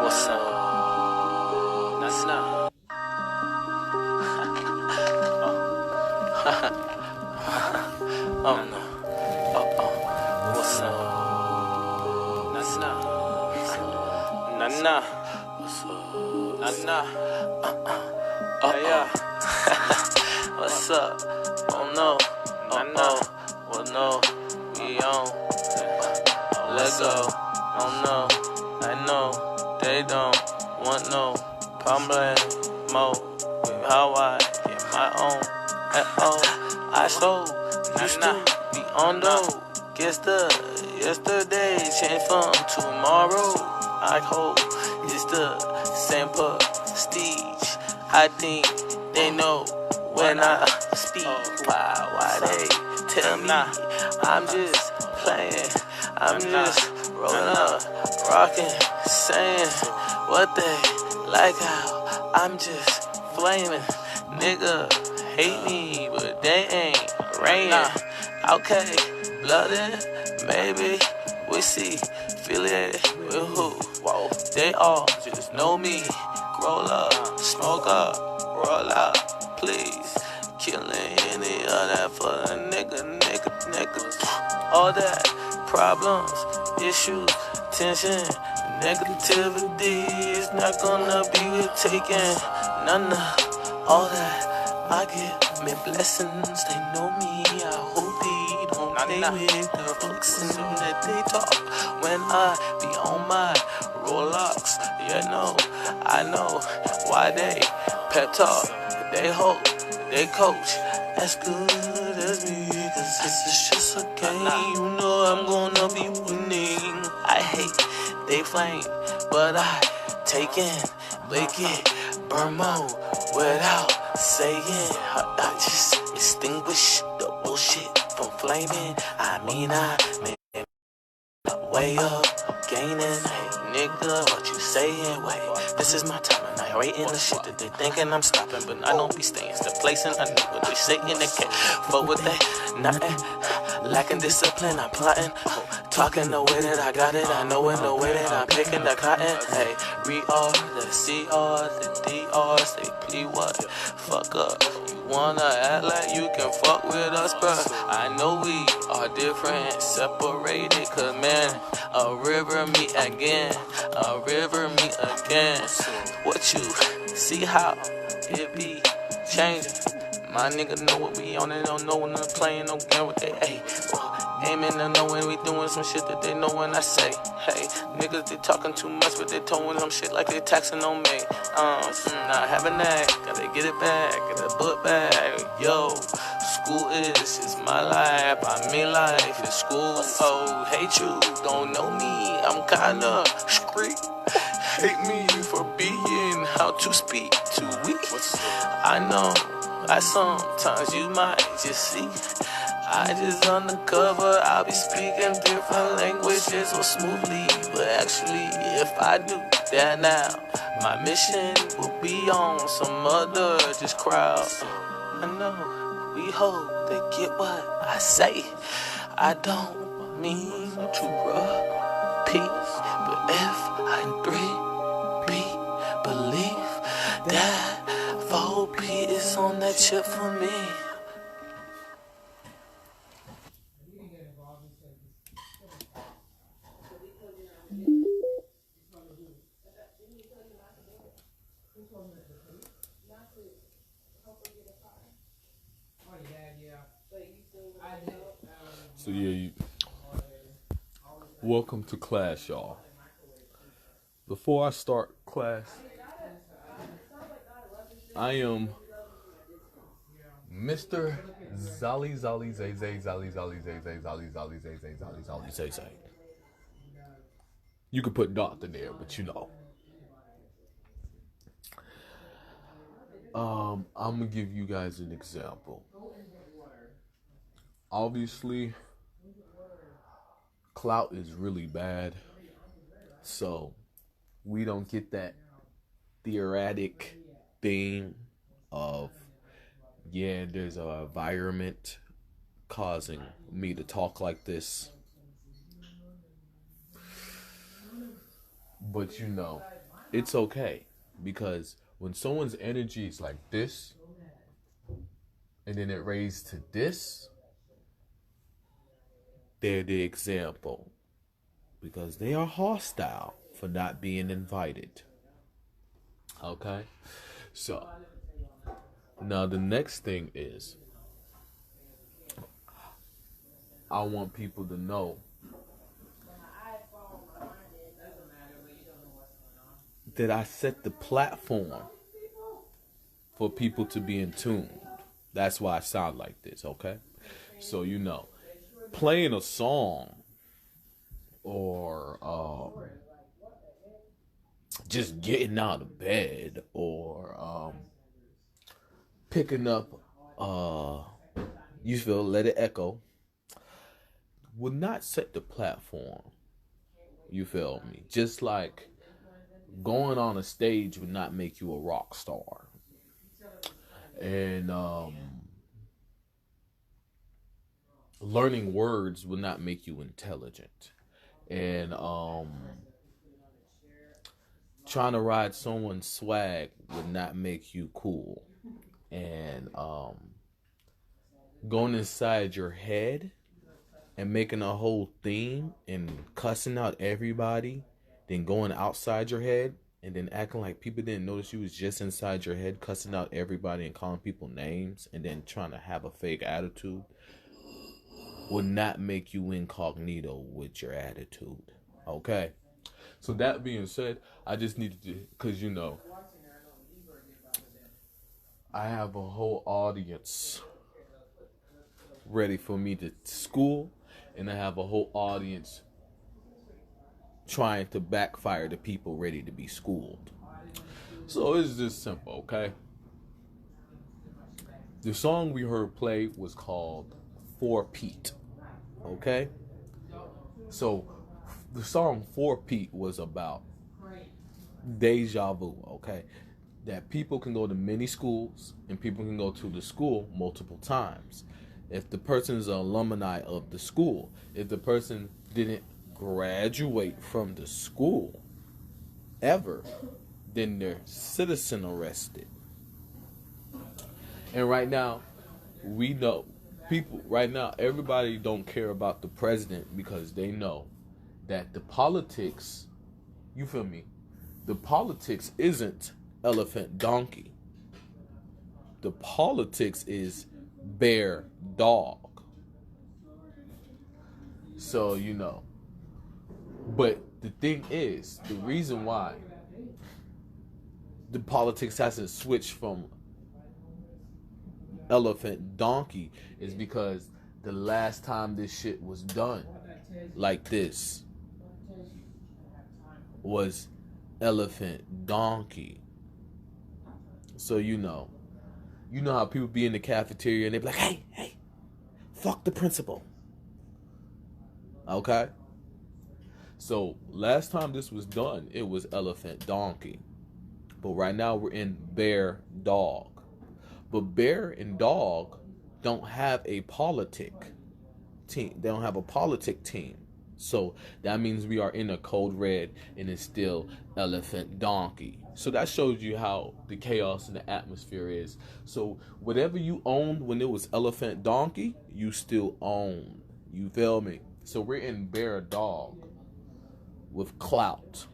What's up? That's not. Oh no. What's up? That's not. Nah. What's up? Nah. Yeah. What's up? Oh no. Well no. We on. Let go. Oh no. I know. They don't want no problem more with how I get my own at all. I so used to be on though. Guess the yesterday changed from tomorrow. I hope it's the same prestige. I think they know when I speak. Why they tell me I'm just playing? I'm just rolling up, rocking, saying what they like how I'm just flaming. Nigga hate me, but they ain't raining. Okay, blooded, maybe we see, feel it with who? Whoa, they all just know me. Roll up, smoke up, roll out, please. Killing any of that for a nigga. All that problems, issues, tension, negativity is not gonna be taken. None of all that. I get me blessings, they know me. I hope they don't play with the flexing that they talk when I be on my Rolex. I know why they pep talk, they hope, they coach as good as me. Cause this is just a game, you know I'm gonna be winning. I hate they flame, but I take in, bake it, burn more without saying. I just extinguish the bullshit from flaming. I mean I made way up, gaining. Hey nigga, what you saying? Wait, this is my time and I waiting the shit that they thinking I'm stopping, but I don't be staying still placing. I know what they saying, they can't fuck with they nothing. Lacking discipline, I'm plotting. Talking the way that I got it, I know in the way that I'm picking the cotton. Hey, re-R, the C-R, the D-R's, they plea what? Fuck up. You wanna act like you can fuck with us, bruh? I know we are different, separated, cause man, a river meet again. What you see how it be changing? My nigga know what we on and don't know when I'm playing no game with they aiming to know when we doing some shit that they know when I say. Hey, niggas they talking too much, but they towing them shit like they taxing on me. Not having that, gotta get it back, get a book back. Yo, school is my life. I mean life is school. Oh, hate you, don't know me. I'm kinda street. Hate me for being how to speak to weak. I know. I sometimes you might just see I just undercover, I'll be speaking different languages so smoothly. But actually, if I do that now, my mission will be on some other just crowd. I know, we hope they get what I say. I don't mean to repeat, but if I believe that 4P is on that chip for me. So welcome to class, y'all. Before I start class, I am Mr. Zolly Zolly Zay Zay Zolly Zolly Zay Zay Zolly Zolly Zay Zay Zolly Zolly Zay Zay. You could put doctor there, but you know. I'm gonna give you guys an example. Obviously, clout is really bad, so we don't get that theoretic thing of there's an environment causing me to talk like this. But you know, it's okay. Because when someone's energy is like this, and then it raised to this, they're the example. Because they are hostile for not being invited. Okay? So, now the next thing is, I want people to know that I set the platform for people to be in tune. That's why I sound like this, okay? So, playing a song or just getting out of bed or picking up, you feel, let it echo, would not set the platform. You feel me? Just like going on a stage would not make you a rock star. And learning words would not make you intelligent. And trying to ride someone's swag would not make you cool. And going inside your head and making a whole theme and cussing out everybody, then going outside your head and then acting like people didn't notice you was just inside your head, cussing out everybody and calling people names and then trying to have a fake attitude, would not make you incognito with your attitude. Okay? So that being said, I just needed to, because I have a whole audience ready for me to school, and I have a whole audience trying to backfire the people ready to be schooled. So it's just simple, okay? The song we heard play was called For Pete, okay? So the song For Pete was about deja vu, okay? That people can go to many schools and people can go to the school multiple times. If the person is an alumni of the school, if the person didn't graduate from the school ever, then they're citizen arrested. And right now, we know people, right now, everybody don't care about the president because they know that the politics, you feel me? The politics isn't elephant donkey. The politics is bear dog. So, But the thing is, the reason why the politics hasn't switched from elephant donkey is because the last time this shit was done like this was elephant donkey. So you know how people be in the cafeteria and they be like, hey, fuck the principal. Okay? So last time this was done, it was elephant donkey. But right now we're in bear dog. But bear and dog don't have a politic team. They don't have a politic team. So that means we are in a code red and it's still elephant donkey. So that shows you how the chaos in the atmosphere is. So whatever you owned when it was elephant donkey, you still own. You feel me? So we're in bear dog with clout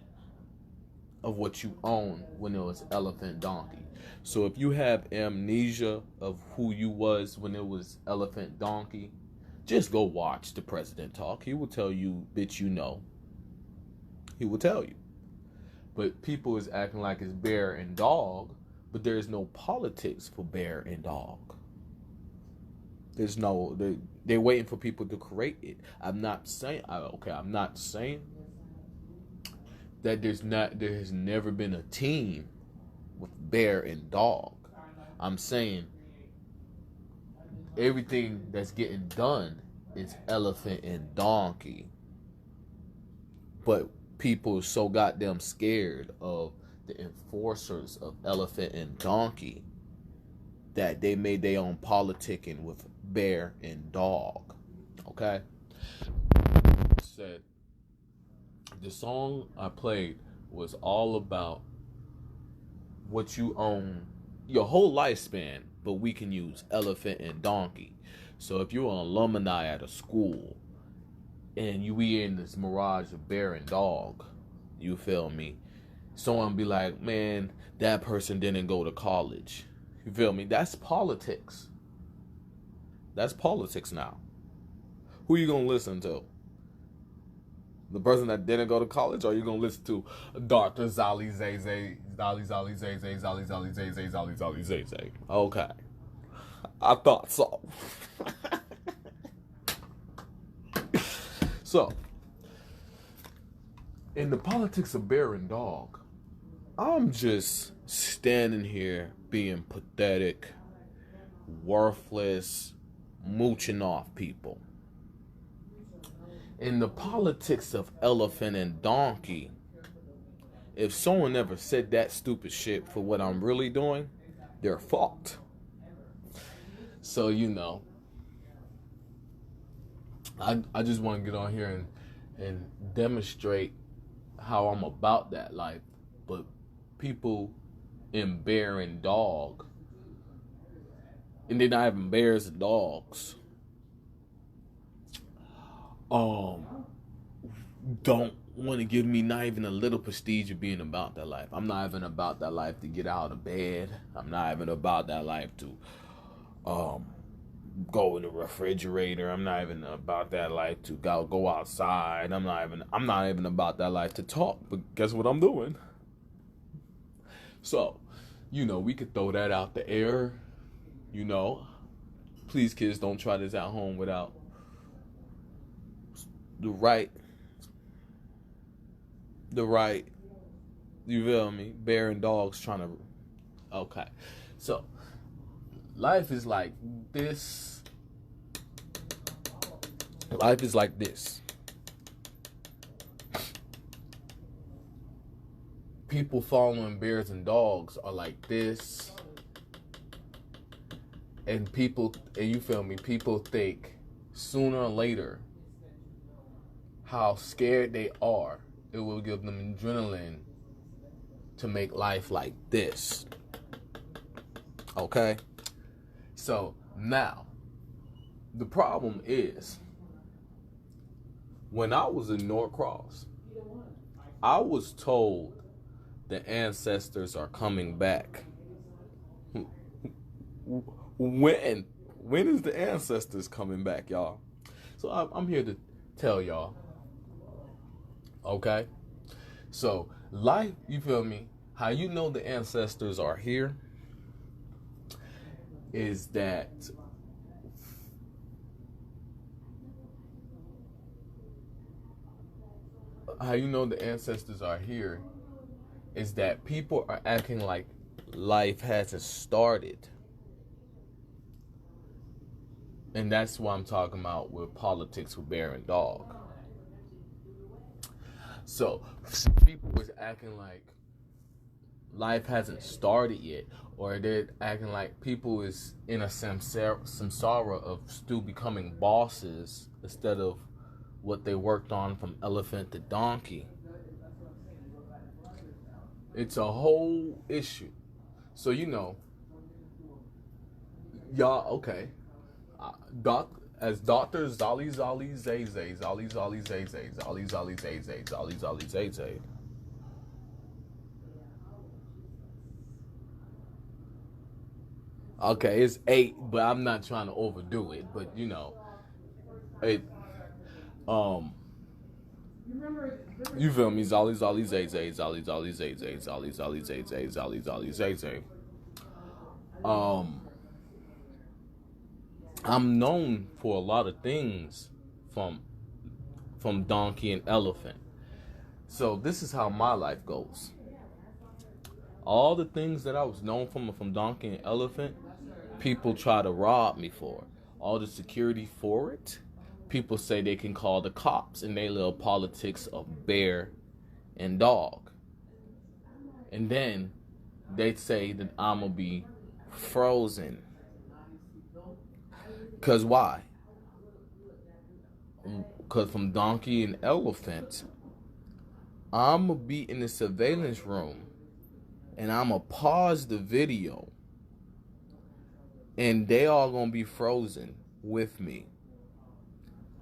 of what you own when it was elephant donkey. So if you have amnesia of who you was when it was elephant donkey, just go watch the president talk. He will tell you, bitch, you know. He will tell you. But people is acting like it's bear and dog, but there is no politics for bear and dog. There's no, they're waiting for people to create it. I'm not saying that there has never been a team with bear and dog. I'm saying everything that's getting done is elephant and donkey. But people are so goddamn scared of the enforcers of elephant and donkey that they made their own politicking with bear and dog. Okay? Said the song I played was all about what you own your whole lifespan, but we can use elephant and donkey. So if you're an alumni at a school and we in this mirage of bear and dog, you feel me? Someone be like, man, that person didn't go to college. You feel me? That's politics. That's politics now. Who you gonna listen to? The person that didn't go to college, or you gonna listen to Dr. Zali Zay Zay, Zali Zali Zay Zay, Zali Zali Zay Zay, Zali Zali Zay Zay? Okay. I thought so. So, in the politics of bear and dog, I'm just standing here being pathetic, worthless, mooching off people. In the politics of elephant and donkey, if someone ever said that stupid shit for what I'm really doing, they're fucked. So, I just want to get on here and demonstrate how I'm about that life. But people in bear and dog, and they're not even bears and dogs, don't want to give me not even a little prestige of being about that life. I'm not even about that life to get out of bed. I'm not even about that life to go in the refrigerator. I'm not even about that life to go outside. I'm not even about that life to talk. But guess what I'm doing? So, we could throw that out the air. Please, kids, don't try this at home without the right, you feel me? Bear and dogs trying to, okay. So, life is like this. Life is like this. People following bears and dogs are like this. And you feel me? People think sooner or later how scared they are, it will give them adrenaline to make life like this. Okay? So now, the problem is, when I was in Norcross, I was told the ancestors are coming back. When is the ancestors coming back, y'all? So I'm here to tell y'all. Okay? So, life, you feel me? How you know the ancestors are here is that people are acting like life hasn't started. And that's what I'm talking about with politics with bear and dog. So, people was acting like life hasn't started yet, or they're acting like people is in a samsara of still becoming bosses instead of what they worked on from elephant to donkey. It's a whole issue. So, y'all, okay. As Dr. Zali Zali Zay Zay, Zali Zali Zay Zay, Zali Zali Zay Zay, Zali Zali Zay Zay. Okay, it's 8, but I'm not trying to overdo it. But it, you feel me? Zali Zali Zay Zay, Zali Zali Zay Zay, Zali Zali Zay Zay, Zali Zali Zay Zay. I'm known for a lot of things from donkey and elephant. So this is how my life goes. All the things that I was known from donkey and elephant, people try to rob me for. All the security for it, people say they can call the cops in their little politics of bear and dog. And then they say that I'm going to be frozen. Because why? Because from donkey and elephant, I'm going to be in the surveillance room and I'm going to pause the video and they all going to be frozen with me.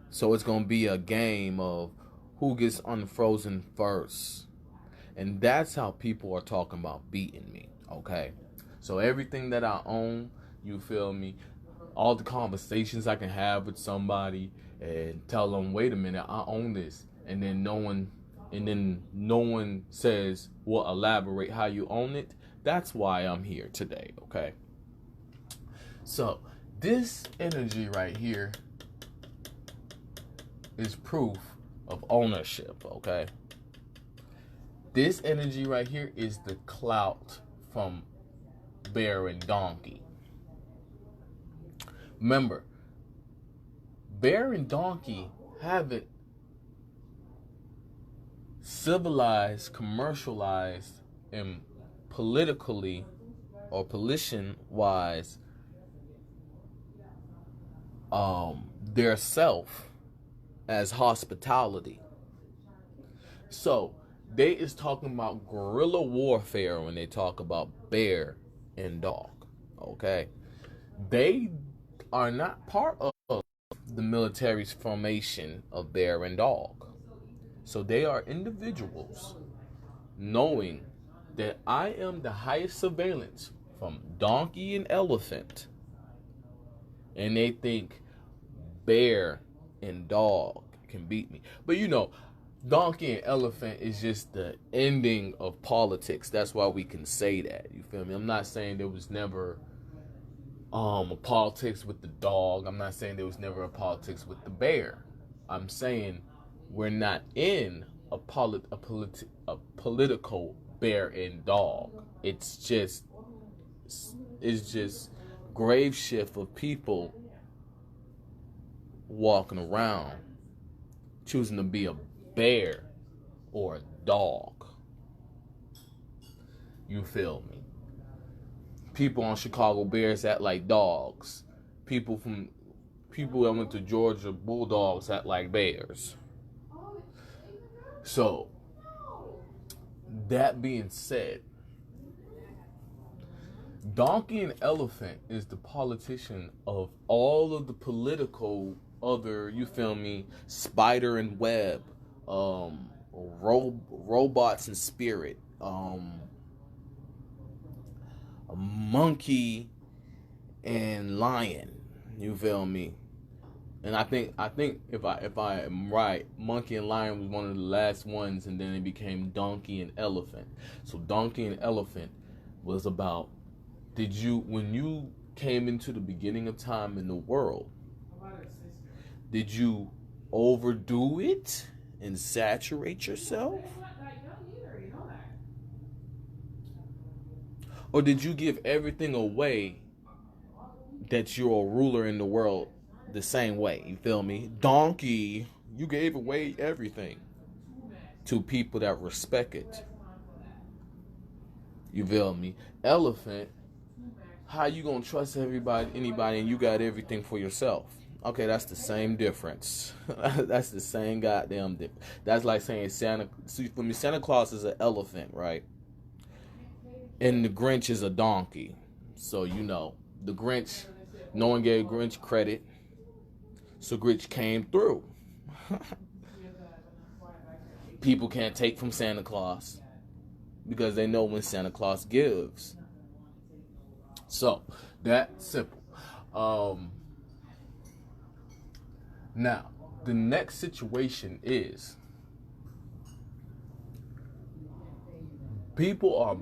So it's going to be a game of who gets unfrozen first. And that's how people are talking about beating me, okay? So everything that I own, you feel me? All the conversations I can have with somebody and tell them, wait a minute, I own this. And then no one says, well, elaborate how you own it. That's why I'm here today, okay? So this energy right here is proof of ownership, okay? This energy right here is the clout from bear and donkey. Remember, bear and donkey haven't civilized, commercialized, and politically or politician-wise their self as hospitality. So they is talking about guerrilla warfare when they talk about bear and dog. Okay, they are not part of the military's formation of bear and dog. So they are individuals knowing that I am the highest surveillance from donkey and elephant, and they think bear and dog can beat me. But you know, donkey and elephant is just the ending of politics. That's why we can say that. You feel me? I'm not saying there was never a politics with the dog. I'm not saying there was never a politics with the bear. I'm saying we're not in a political bear and dog. It's just grave shift of people walking around choosing to be a bear or a dog. You feel me? People on Chicago Bears act like dogs. People that went to Georgia Bulldogs act like bears. So, that being said, donkey and elephant is the politician of all of the political other, you feel me, spider and web, robots and spirit, a monkey and lion, you feel me? And I think if I am right, monkey and lion was one of the last ones, and then it became donkey and elephant. So donkey and elephant was about, when you came into the beginning of time in the world, did you overdo it and saturate yourself? Or did you give everything away that you're a ruler in the world the same way? You feel me? Donkey, you gave away everything to people that respect it. You feel me? Elephant, how you gonna trust anybody and you got everything for yourself? Okay, that's the same difference. That's the same goddamn difference. That's like saying Santa Claus is an elephant, right? And the Grinch is a donkey. So, you know, the Grinch, no one gave Grinch credit. So Grinch came through. People can't take from Santa Claus because they know when Santa Claus gives. So, that's simple. Now, the next situation is people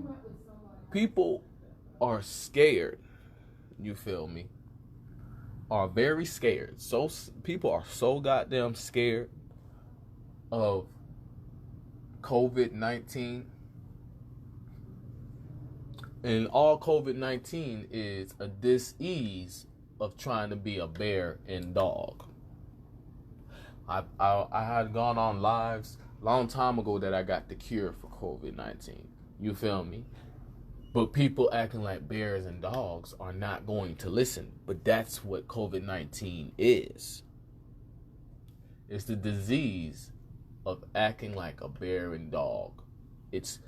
are scared. You feel me? Are very scared. So people are so goddamn scared of COVID-19. And all COVID-19 is a dis-ease of trying to be a bear and dog. I had gone on lives a long time ago that I got the cure for COVID-19. You feel me? But people acting like bears and dogs are not going to listen. But that's what COVID-19 is. It's the disease of acting like a bear and dog. It's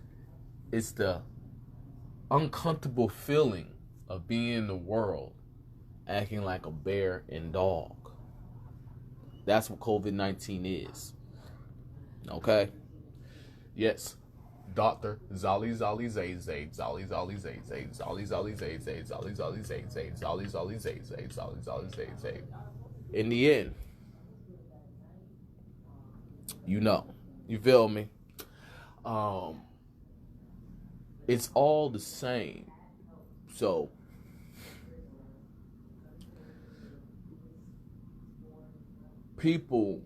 the uncomfortable feeling of being in the world acting like a bear and dog. That's what COVID-19 is. Okay? Yes. Dr. Zolly Zolly Zay Zay, Zolly Zolly Zay Zay, Zolly Zolly Zay Zay, Zolly Zolly Zay Zay, Zolly Zolly Zay Zay, Zolly Zolly Zay Zay. In the end, you feel me? It's all the same. So people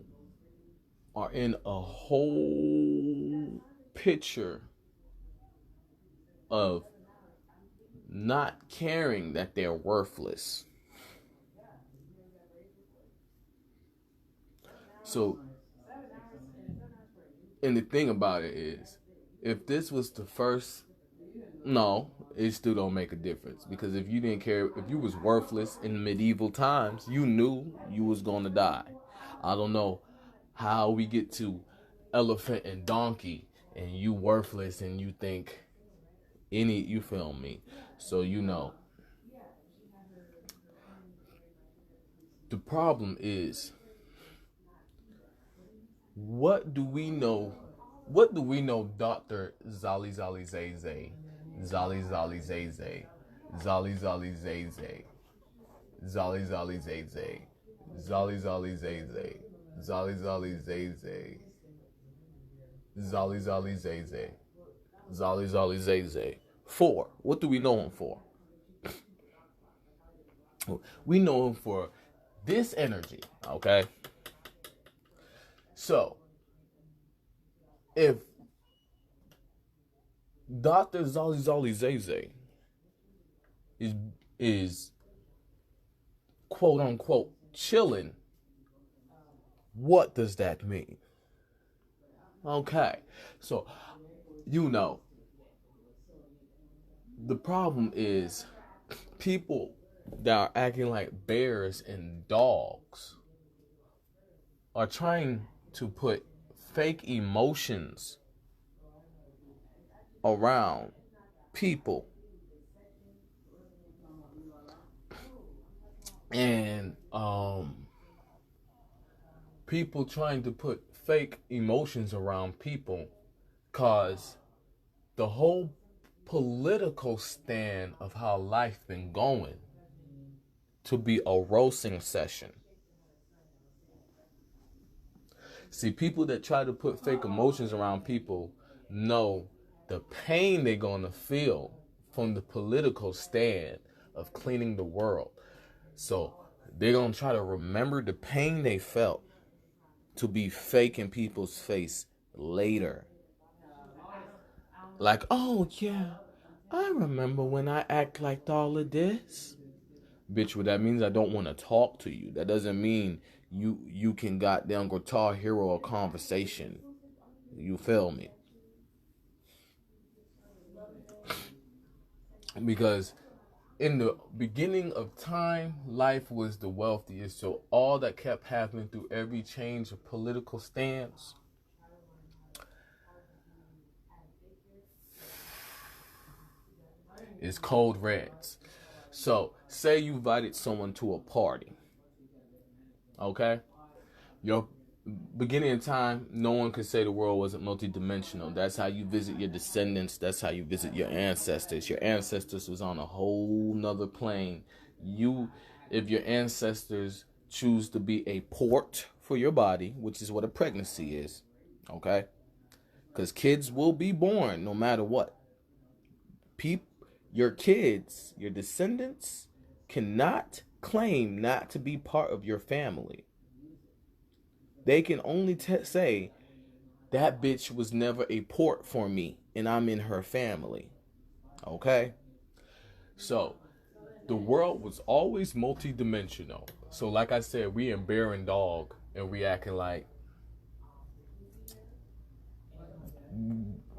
are in a whole picture of not caring that they're worthless. So, and the thing about it is, if this was the first, no, it still don't make a difference. Because if you didn't care, if you was worthless in medieval times, you knew you was gonna die. I don't know how we get to elephant and donkey and you worthless and you think you feel me. So the problem is, what do we know Dr. Zolly Zolly Zay Zay, Zolly Zolly Zay Zay, Zolly Zolly Zay Zay, Zolly Zolly Zay Zay, Zolly Zolly Zay Zay, Zolly Zolly Zay Zay, Zolly Zolly Zay Zay, Zolly Zolly Zay Zay. For what do we know him for? We know him for this energy, okay? So, if Dr. Zolly Zolly Zay Zay is quote unquote chilling, what does that mean? Okay, so the problem is people that are acting like bears and dogs are trying to put fake emotions around people. And people trying to put fake emotions around people cause the whole political stand of how life been going to be a roasting session. See, people that try to put fake emotions around people know the pain they're gonna feel from the political stand of cleaning the world. So they're gonna try to remember the pain they felt to be fake in people's face later. Like, oh yeah, I remember when I act like all of this. Bitch, what that means, I don't want to talk to you. That doesn't mean you can goddamn guitar hero a conversation. You feel me? Because in the beginning of time, life was the wealthiest. So all that kept happening through every change of political stance is code reds. So say you invited someone to a party. Okay? Your beginning of time, no one could say the world wasn't multidimensional. That's how you visit your descendants. That's how you visit your ancestors. Your ancestors was on a whole nother plane. If your ancestors choose to be a port for your body, which is what a pregnancy is, okay? Because kids will be born no matter what. Your kids, your descendants, cannot claim not to be part of your family. They can only say, that bitch was never a port for me, and I'm in her family. Okay? So, the world was always multidimensional. So, like I said, we in bear and dog, and we acting like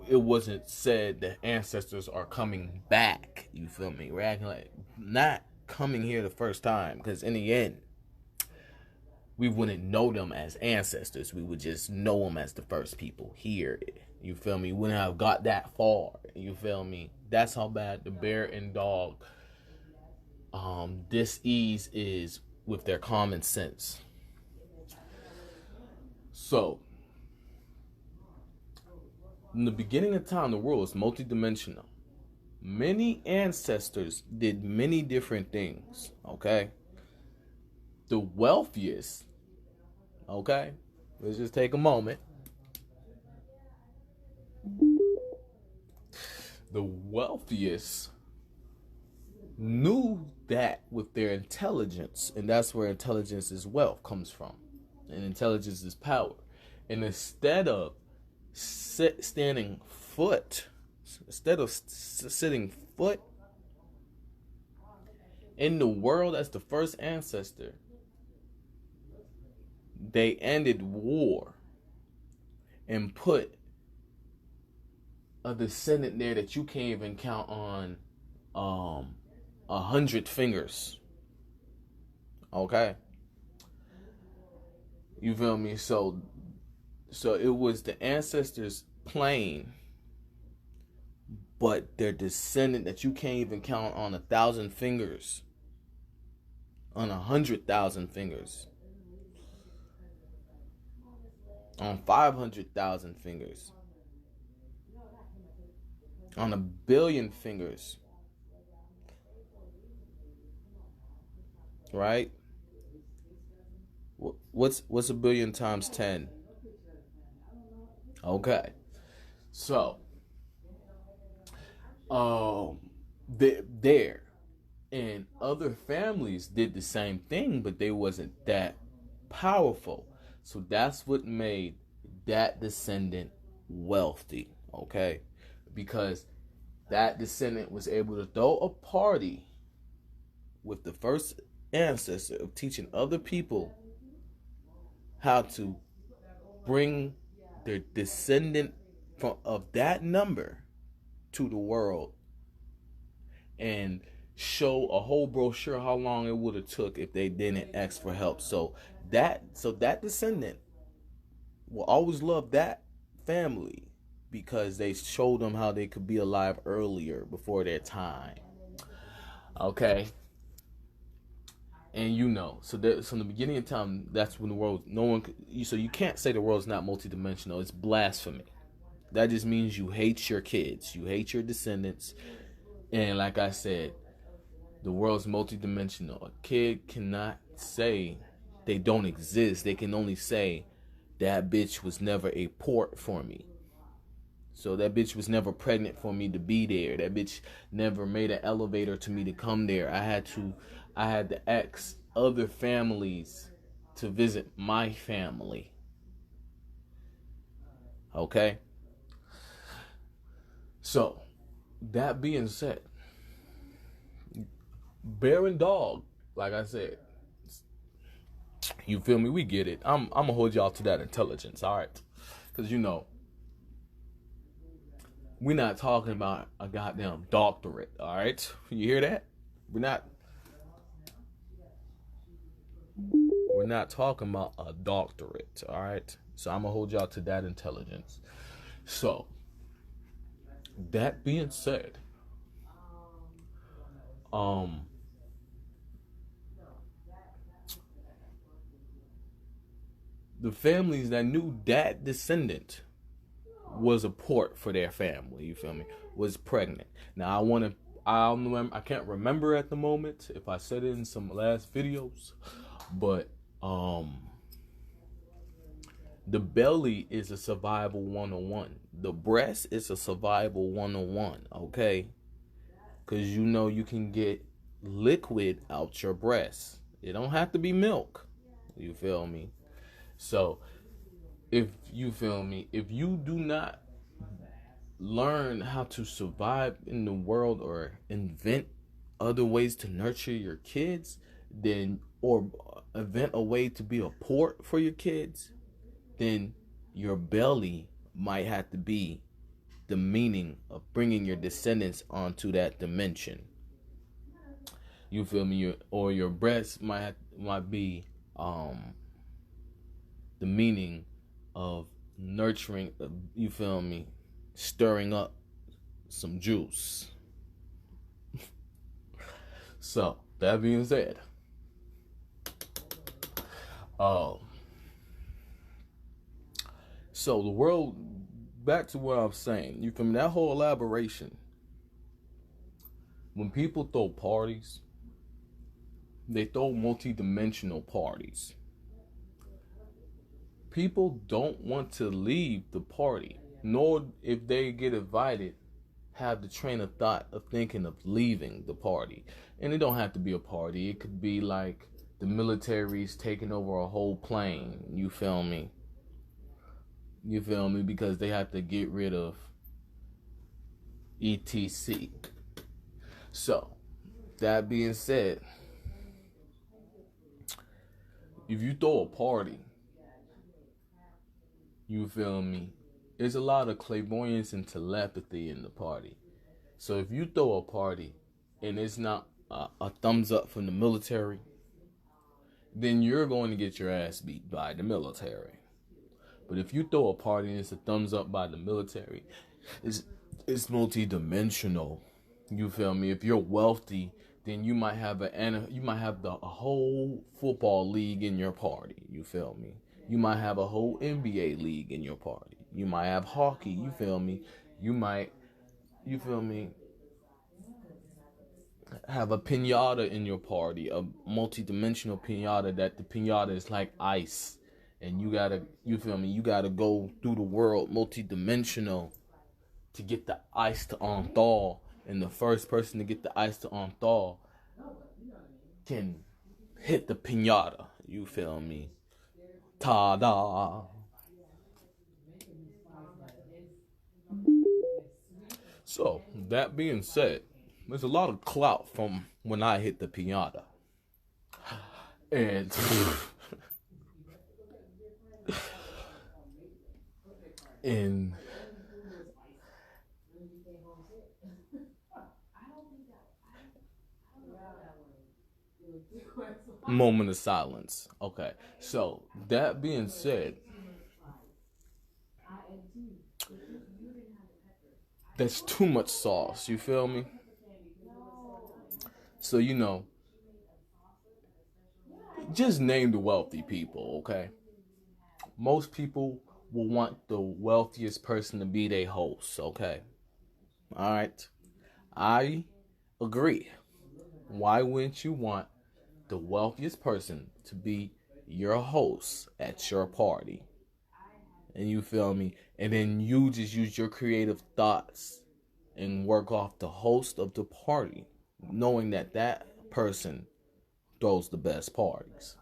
it wasn't said that ancestors are coming back. You feel me? We're acting like not coming here the first time. Because in the end, we wouldn't know them as ancestors. We would just know them as the first people here. You feel me? We wouldn't have got that far. You feel me? That's how bad the bear and dog dis-ease is with their common sense. So, in the beginning of time, the world was multidimensional. Many ancestors did many different things, okay? The wealthiest, okay? Let's just take a moment. The wealthiest knew that with their intelligence, and that's where intelligence is wealth comes from, and intelligence is power. And instead of sitting foot in the world as the first ancestor, they ended war and put a descendant there that you can't even count on 100 fingers. Okay, you feel me? So it was the ancestors' plane, but their descendant that you can't even count on 1,000 fingers, on 100,000 fingers, on 500,000 fingers, on 1,000,000,000 fingers, right? What's 1,000,000,000 times 10? Okay, so there and other families did the same thing, but they wasn't that powerful. So that's what made that descendant wealthy, okay? Because that descendant was able to throw a party with the first ancestor of teaching other people how to bring their descendant of that number to the world and show a whole brochure how long it would have took if they didn't ask for help. So that descendant will always love that family because they showed them how they could be alive earlier before their time. Okay. And so from the beginning of time, that's when the world, so you can't say the world's not multidimensional. It's blasphemy. That just means you hate your kids, you hate your descendants. And like I said, the world's multidimensional. A kid cannot say they don't exist. They can only say that bitch was never a port for me. So that bitch was never pregnant for me to be there. That bitch never made an elevator to me to come there. I had to ask other families to visit my family. Okay? So, that being said, bear and dog, like I said, you feel me? We get it. I'm gonna hold y'all to that intelligence, all right? Because we're not talking about a goddamn doctorate, all right? You hear that? We're not talking about a doctorate, all right? So I'm gonna hold y'all to that intelligence. So, that being said, the families that knew that descendant was a port for their family, you feel me, was pregnant. Now I can't remember at the moment if I said it in some last videos, but the belly is a survival 101. The breast is a survival 101, okay? Because you can get liquid out your breast. It don't have to be milk. You feel me? So, if you do not learn how to survive in the world or invent other ways to nurture your kids, or invent a way to be a port for your kids, then your belly might have to be the meaning of bringing your descendants onto that dimension. You feel me? Or your breast might be the meaning of nurturing, you feel me, stirring up some juice. So, that being said, so the world, back to what I'm saying, you from that whole elaboration, when people throw parties, they throw multi-dimensional parties. People don't want to leave the party, nor if they get invited, have the train of thought of thinking of leaving the party. And it don't have to be a party. It could be like the military's taking over a whole plane. You feel me? You feel me? Because they have to get rid of ETC. So, that being said, if you throw a party, you feel me, there's a lot of clairvoyance and telepathy in the party. So if you throw a party and it's not a thumbs up from the military, then you're going to get your ass beat by the military. But if you throw a party and it's a thumbs up by the military, it's multi-dimensional. You feel me? If you're wealthy, then you might have a whole football league in your party. You feel me? You might have a whole NBA league in your party. You might have hockey. You feel me? You feel me? Have a piñata in your party, a multi-dimensional piñata that the piñata is like ice, and you gotta go through the world multi-dimensional to get the ice to unthaw, and the first person to get the ice to unthaw can hit the piñata. You feel me? Ta-da! So, that being said, there's a lot of clout from when I hit the piñata. And in moment of silence. Okay, so that being said, that's too much sauce, you feel me? So, just name the wealthy people, okay? Most people will want the wealthiest person to be their host, okay? Alright? I agree. Why wouldn't you want the wealthiest person to be your host at your party? And you feel me? And then you just use your creative thoughts and work off the host of the party, knowing that person throws the best parties.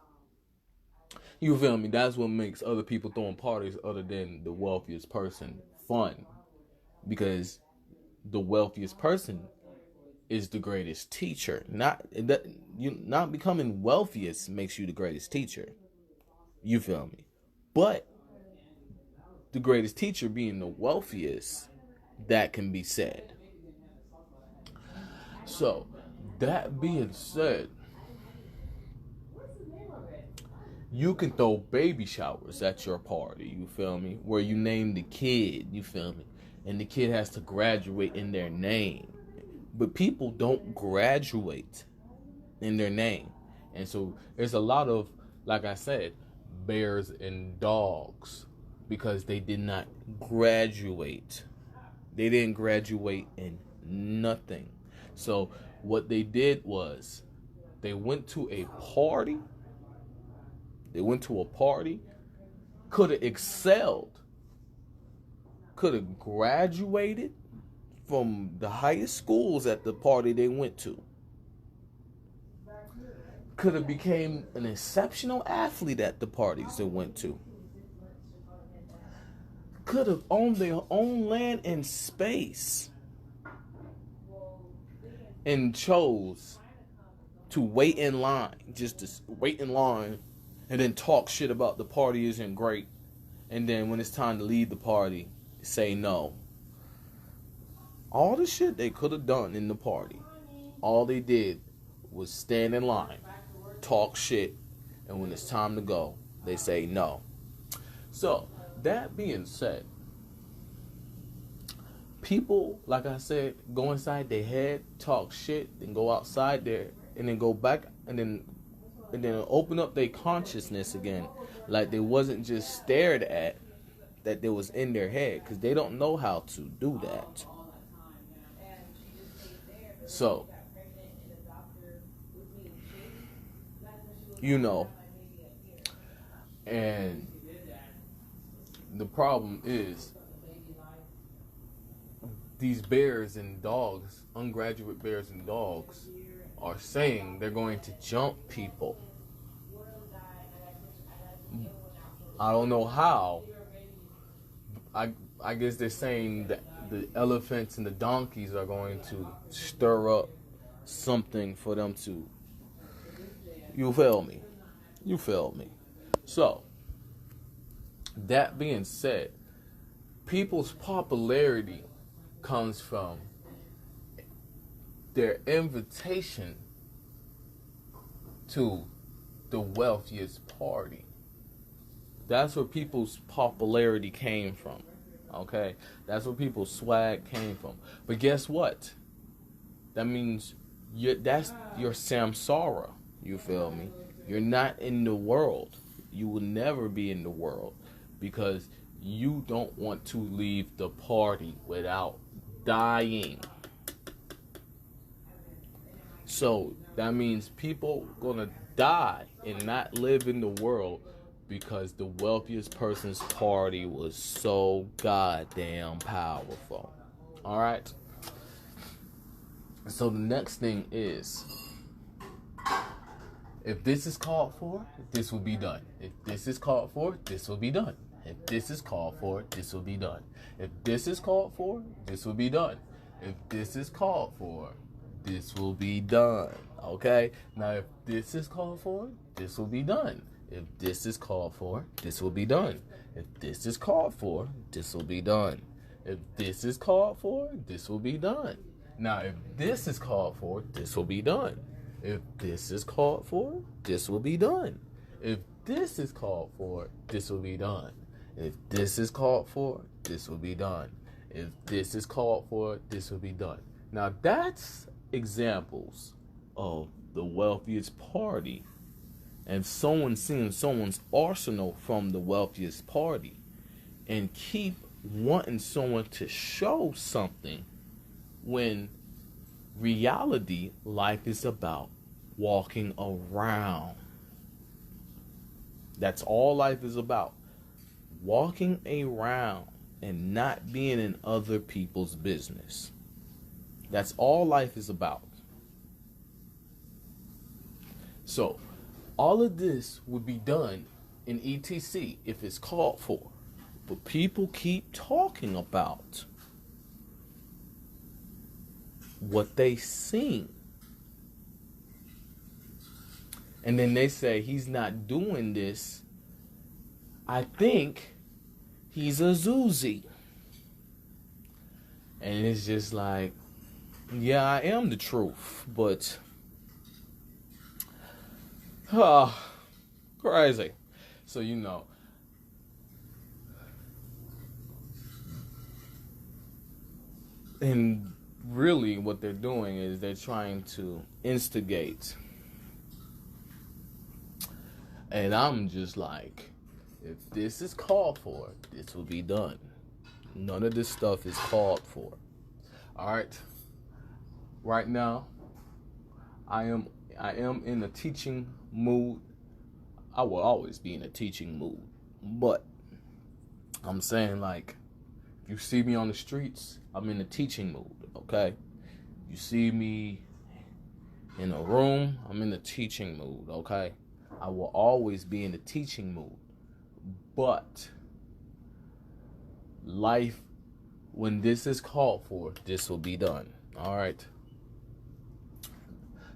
You feel me? That's what makes other people throwing parties other than the wealthiest person fun. Because the wealthiest person is the greatest teacher. Not becoming wealthiest makes you the greatest teacher. You feel me? But the greatest teacher being the wealthiest, that can be said. So, that being said, you can throw baby showers at your party, you feel me? Where you name the kid, you feel me? And the kid has to graduate in their name. But people don't graduate in their name. And so there's a lot of, like I said, bears and dogs, because they did not graduate. They didn't graduate in nothing. So what they did was they went to a party. Could have excelled, could have graduated from the highest schools at the party they went to, could have became an exceptional athlete at the parties they went to, could have owned their own land and space, and chose to wait in line, and then talk shit about the party isn't great, and then when it's time to leave the party, say no. All the shit they could have done in the party, all they did was stand in line, talk shit, and when it's time to go, they say no. So, that being said, people, like I said, go inside their head, talk shit, then go outside there, and then go back, and then open up their consciousness again, like they wasn't just stared at, that they was in their head, because they don't know how to do that. So, you know, and the problem is these bears and dogs, ungraduate bears and dogs, are saying they're going to jump people. I don't know how. I guess they're saying that the elephants and the donkeys are going to stir up something for them to. You feel me? You feel me? So, that being said, people's popularity comes from their invitation to the wealthiest party. That's where people's popularity came from. Okay? That's where people's swag came from. But guess what? That means that's your samsara. You feel me? You're not in the world. You will never be in the world because you don't want to leave the party without dying. So that means people gonna die and not live in the world because the wealthiest person's party was so goddamn powerful. All right. So the next thing is, if this is called for, this will be done. If this is called for, this will be done. If this is called for, this will be done. If this is called for, this will be done. If this is called for, this will be done. Okay? Now, if this is called for, this will be done. If this is called for, this will be done. If this is called for, this will be done. If this is called for, this will be done. Now, if this is called for, this will be done. If this is called for, this will be done. If this is called for, this will be done. If this is called for, this will be done. If this is called for, this will be done. Now, that's examples of the wealthiest party and someone seeing someone's arsenal from the wealthiest party and keep wanting someone to show something when reality, life is about walking around. That's all life is about. Walking around and not being in other people's business. That's all life is about. So, all of this would be done in ETC if it's called for. But people keep talking about what they seen. And then they say he's not doing this. I think he's a Zuzi. And it's just like, yeah, I am the truth, but crazy. So, you know, and really what they're doing is they're trying to instigate. And I'm just like, if this is called for, this will be done. None of this stuff is called for. All right. Right now, I am in a teaching mood. I will always be in a teaching mood. But I'm saying, like, if you see me on the streets, I'm in a teaching mood, okay? You see me in a room, I'm in a teaching mood, okay? I will always be in a teaching mood. But life, when this is called for, this will be done. All right?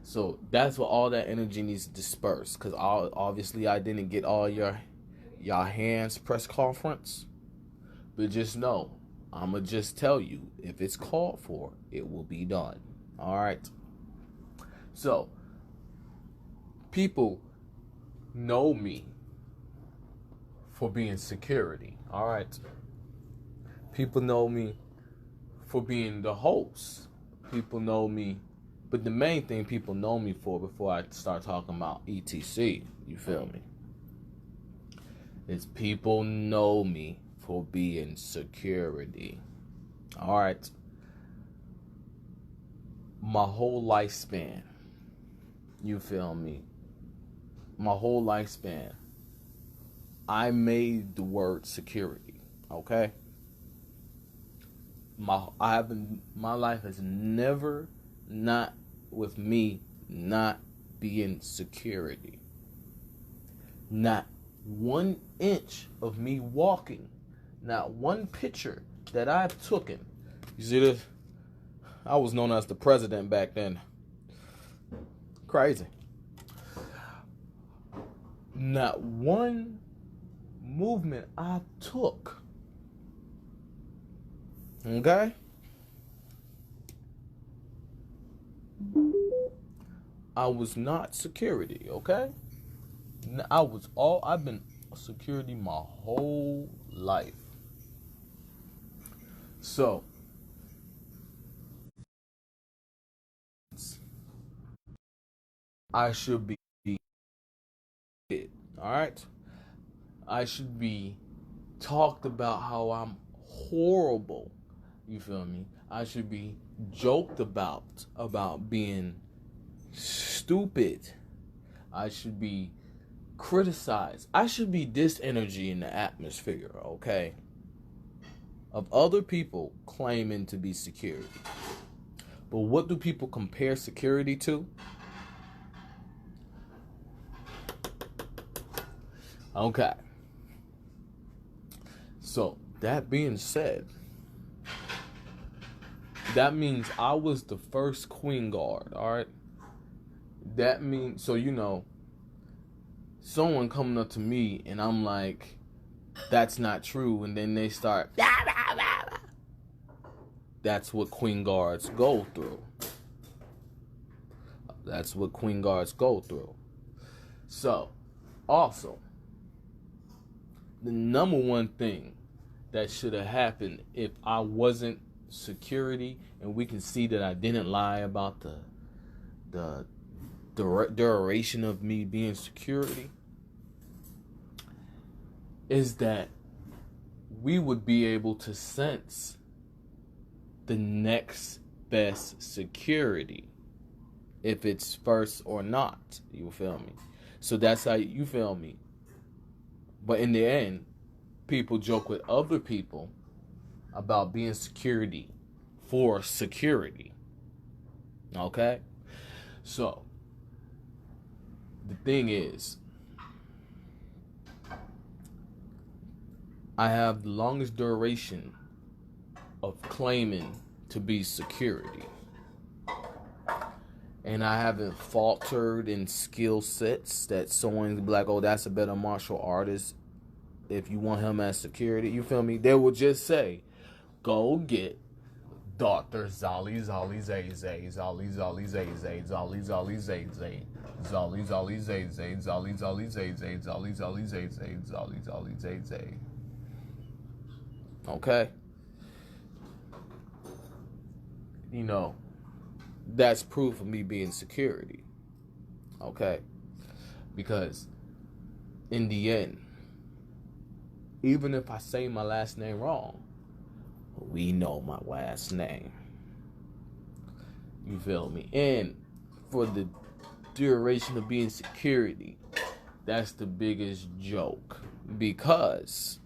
So that's what all that energy needs to disperse. Because obviously I didn't get all y'all hands press conference. But just know, I'm going to just tell you, if it's called for, it will be done. All right? So, people know me for being security. All right. People know me for being the host. People know me, but the main thing people know me for before I start talking about ETC, you feel me, is people know me for being security. All right. My whole lifespan, you feel me, my whole lifespan, I made the word security, okay? My life has never not with me not being security. Not 1 inch of me walking, not one picture that I've taken. You see this? I was known as the president back then. Crazy. Not one movement I took. Okay? I was not security, okay? I've been security my whole life. So, I should be, all right? I should be talked about how I'm horrible. You feel me? I should be joked about being stupid. I should be criticized. I should be this energy in the atmosphere, okay? Of other people claiming to be security. But what do people compare security to? Okay. So, that being said, that means I was the first Queen Guard, alright? That means, so someone coming up to me and I'm like, that's not true, and then they start, that's what Queen Guards go through. That's what Queen Guards go through. So, also, the number one thing that should have happened if I wasn't security, and we can see that I didn't lie about the duration of me being security, is that we would be able to sense the next best security, if it's first or not. You feel me? So that's how you feel me. But in the end, people joke with other people about being security for security. Okay? So, the thing is, I have the longest duration of claiming to be security. And I haven't faltered in skill sets that someone's like, oh, that's a better martial artist. If you want him as security, you feel me? They will just say, go get Dr. Zali Zali Zay Zay, Zali Zali Zay Zay, Zali Zali Zay Zay, Zali Zali Zay Zay, Zali Zali Zay Zay, Zali Zali Zay Zay, Zali Zali Zay Zay. Okay? That's proof of me being security. Okay? Because in the end, even if I say my last name wrong, we know my last name. You feel me? And for the duration of being security, that's the biggest joke. Because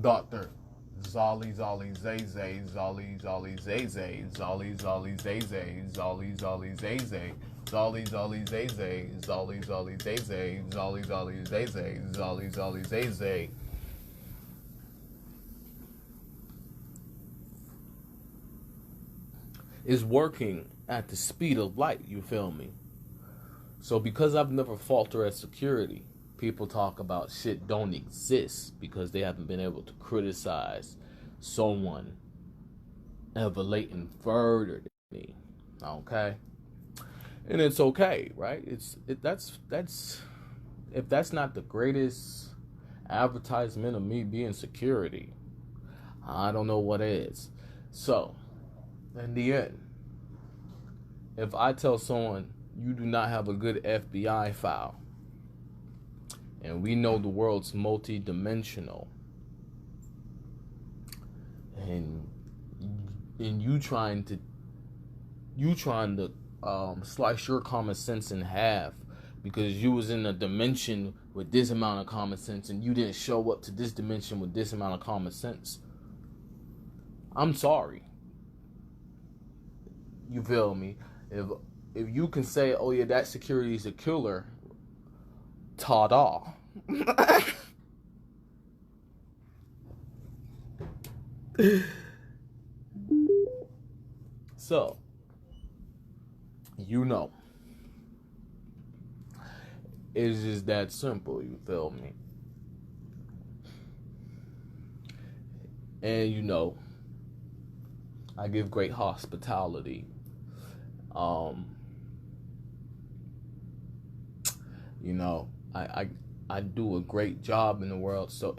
Dr. Zali Zali Zay Zay, Zali Zali Zay Zay, Zali Zali Zay Zay, Zali Zali Zay Zay, Zali Zali Zay Zay, Zali Zali Zay Zay, Zali Zali Zay Zay, Zali Zali Zay Zay. Is working at the speed of light, you feel me? So because I've never faltered at security, people talk about shit don't exist because they haven't been able to criticize someone elevating further than me. Okay? And it's okay, right? That's If that's not the greatest advertisement of me being security, I don't know what is. So, in the end, if I tell someone you do not have a good FBI file, and we know the world's multi-dimensional, and you trying to slice your common sense in half because you was in a dimension with this amount of common sense and you didn't show up to this dimension with this amount of common sense, I'm sorry. You feel me? If you can say, oh yeah, that security is a killer, ta-da. So, it's just that simple, you feel me? And I give great hospitality. I do a great job in the world, so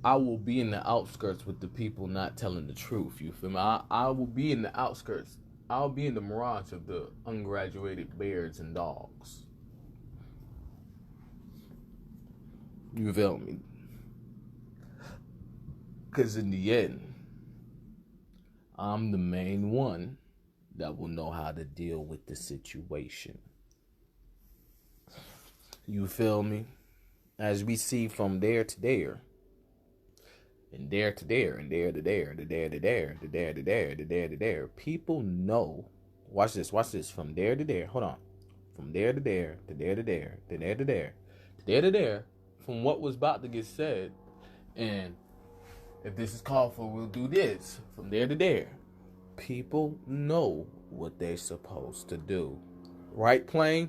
I will be in the outskirts with the people not telling the truth, you feel me? I will be in the outskirts. I'll be in the mirage of the ungraduated bears and dogs. You feel me? Because in the end, I'm the main one that will know how to deal with the situation. You feel me? As we see from there to there, and there to there, and there to there, to there to there, to there to there, to there to there. People know. Watch this. From there to there. Hold on. From there to there, to there to there, to there to there, to there to there. From what was about to get said, and if this is called for, we'll do this. From there to there. People know what they're supposed to do. Right, Plane?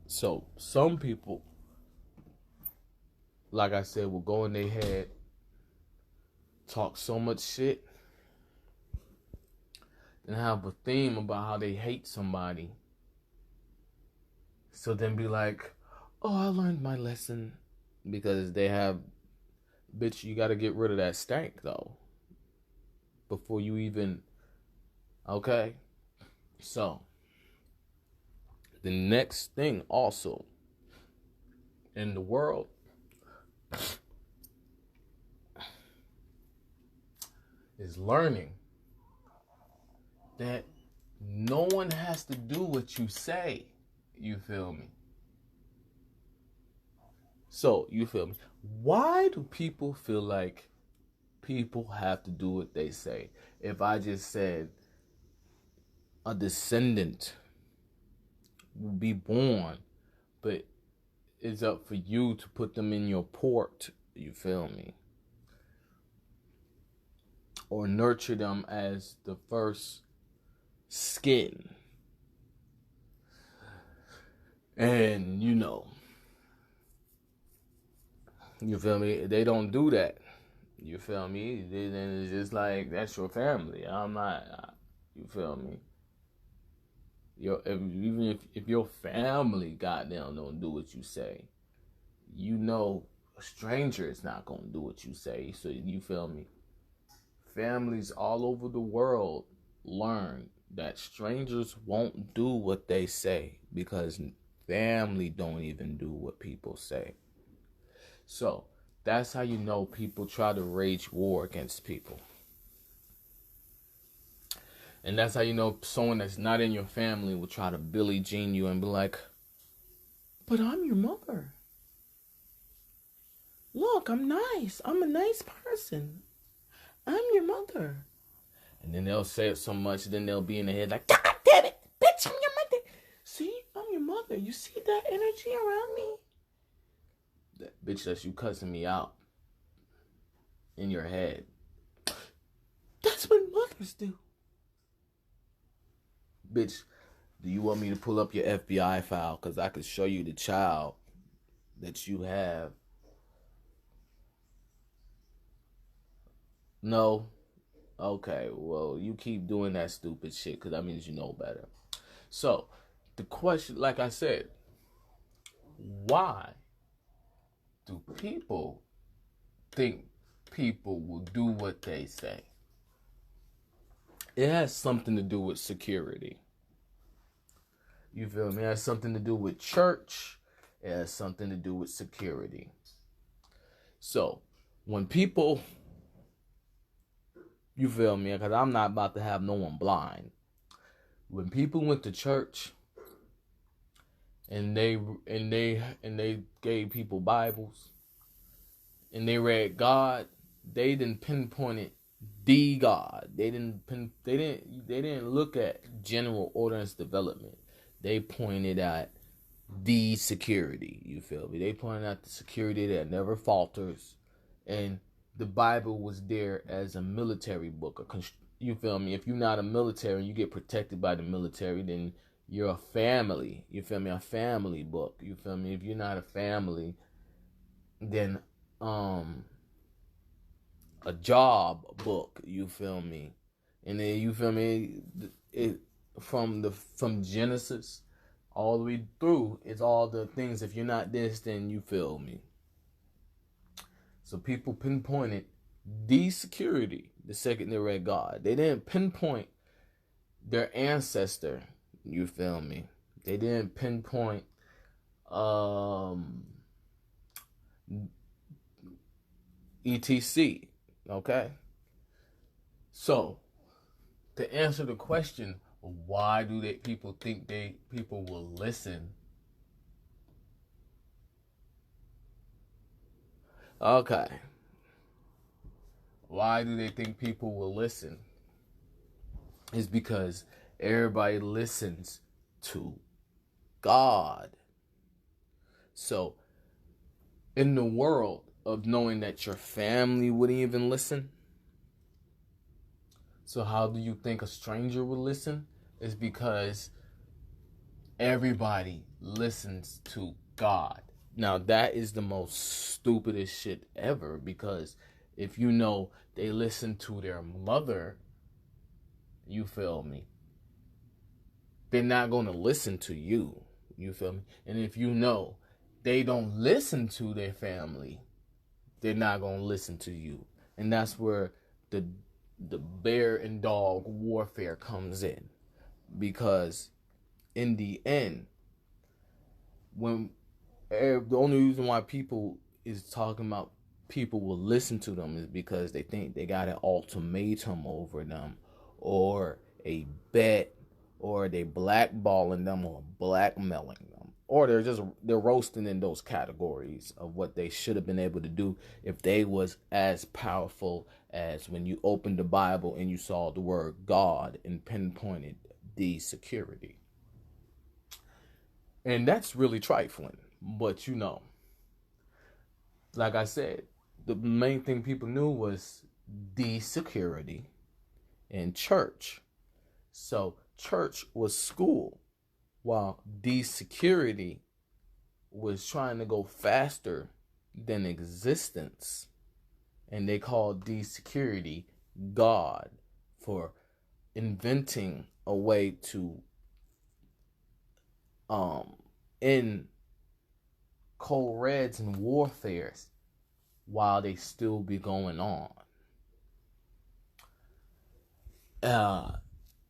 So, some people, like I said, will go in their head, talk so much shit, and have a theme about how they hate somebody. So then be like, oh, I learned my lesson. Because they have, bitch, you got to get rid of that stank, though. Before you even, okay? So, the next thing also in the world is learning that no one has to do what you say. You feel me? So, you feel me? Why do people feel like people have to do what they say? If I just said a descendant will be born, but it's up for you to put them in your port, you feel me? Or nurture them as the first skin. And you feel me? They don't do that. You feel me? Then it's just like, that's your family. I'm not, you feel me? Even if your family goddamn don't do what you say, a stranger is not gonna do what you say. So you feel me? Families all over the world learn that strangers won't do what they say because family don't even do what people say. So that's how you know people try to wage war against people. And that's how you know someone that's not in your family will try to Billie Jean you and be like, but I'm your mother. Look, I'm nice. I'm a nice person. I'm your mother. And then they'll say it so much, then they'll be in the head like, God damn it, bitch, I'm your mother. See, I'm your mother. You see that energy around me? That bitch, that's you cussing me out in your head. That's what mothers do. Bitch, do you want me to pull up your FBI file? Because I could show you the child that you have No. Okay, well, you keep doing that stupid shit because that means you know better. So, the question, like I said, why do people think people will do what they say? It has something to do with security. You feel me? It has something to do with church. It has something to do with security. So, when people, you feel me? Because I'm not about to have no one blind. When people went to church and they gave people Bibles and they read God, they didn't pinpoint it the God. They didn't look at general ordinance development. They pointed at the security. You feel me? They pointed out the security that never falters, and the Bible was there as a military book. You feel me? If you're not a military, you get protected by the military, then you're a family. You feel me? A family book. You feel me? If you're not a family, then a job book. You feel me? And then you feel me? It from Genesis all the way through, it's all the things. If you're not this, then you feel me. So people pinpointed the security the second they read God. They didn't pinpoint their ancestor. You feel me? They didn't pinpoint etc. Okay? So, to answer the question, why do people think people will listen? Okay. Why do they think people will listen? It's because everybody listens to God. So, in the world of knowing that your family wouldn't even listen, so how do you think a stranger would listen? It's because everybody listens to God. Now, that is the most stupidest shit ever, because if you know they listen to their mother, you feel me, they're not going to listen to you. You feel me? And if you know they don't listen to their family, they're not going to listen to you. And that's where the bear and dog warfare comes in. Because in the end, when the only reason why people is talking about people will listen to them is because they think they got an ultimatum over them, or a bet, or they blackballing them, or blackmailing them, or they're roasting in those categories of what they should have been able to do if they was as powerful as when you opened the Bible and you saw the word God and pinpointed the security. And that's really trifling. But you know, like I said, the main thing people knew was the security and church. So church was school, while the security was trying to go faster than existence. And they called the security God for inventing a way to end cold reds and warfares while they still be going on.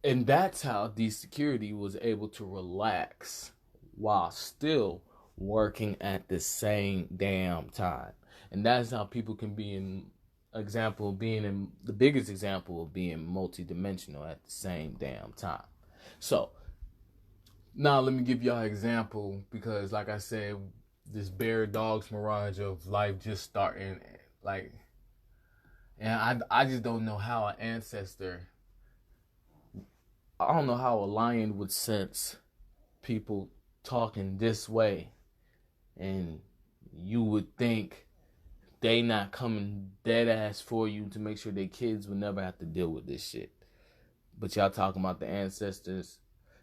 And that's how the security was able to relax while still working at the same damn time. And that's how people can be the biggest example of being multidimensional at the same damn time. So now let me give y'all an example, because like I said, this bear dog's mirage of life just starting, like, and I just don't know how I don't know how a lion would sense people talking this way, and you would think they not coming dead ass for you to make sure their kids would never have to deal with this shit. But y'all talking about the ancestors.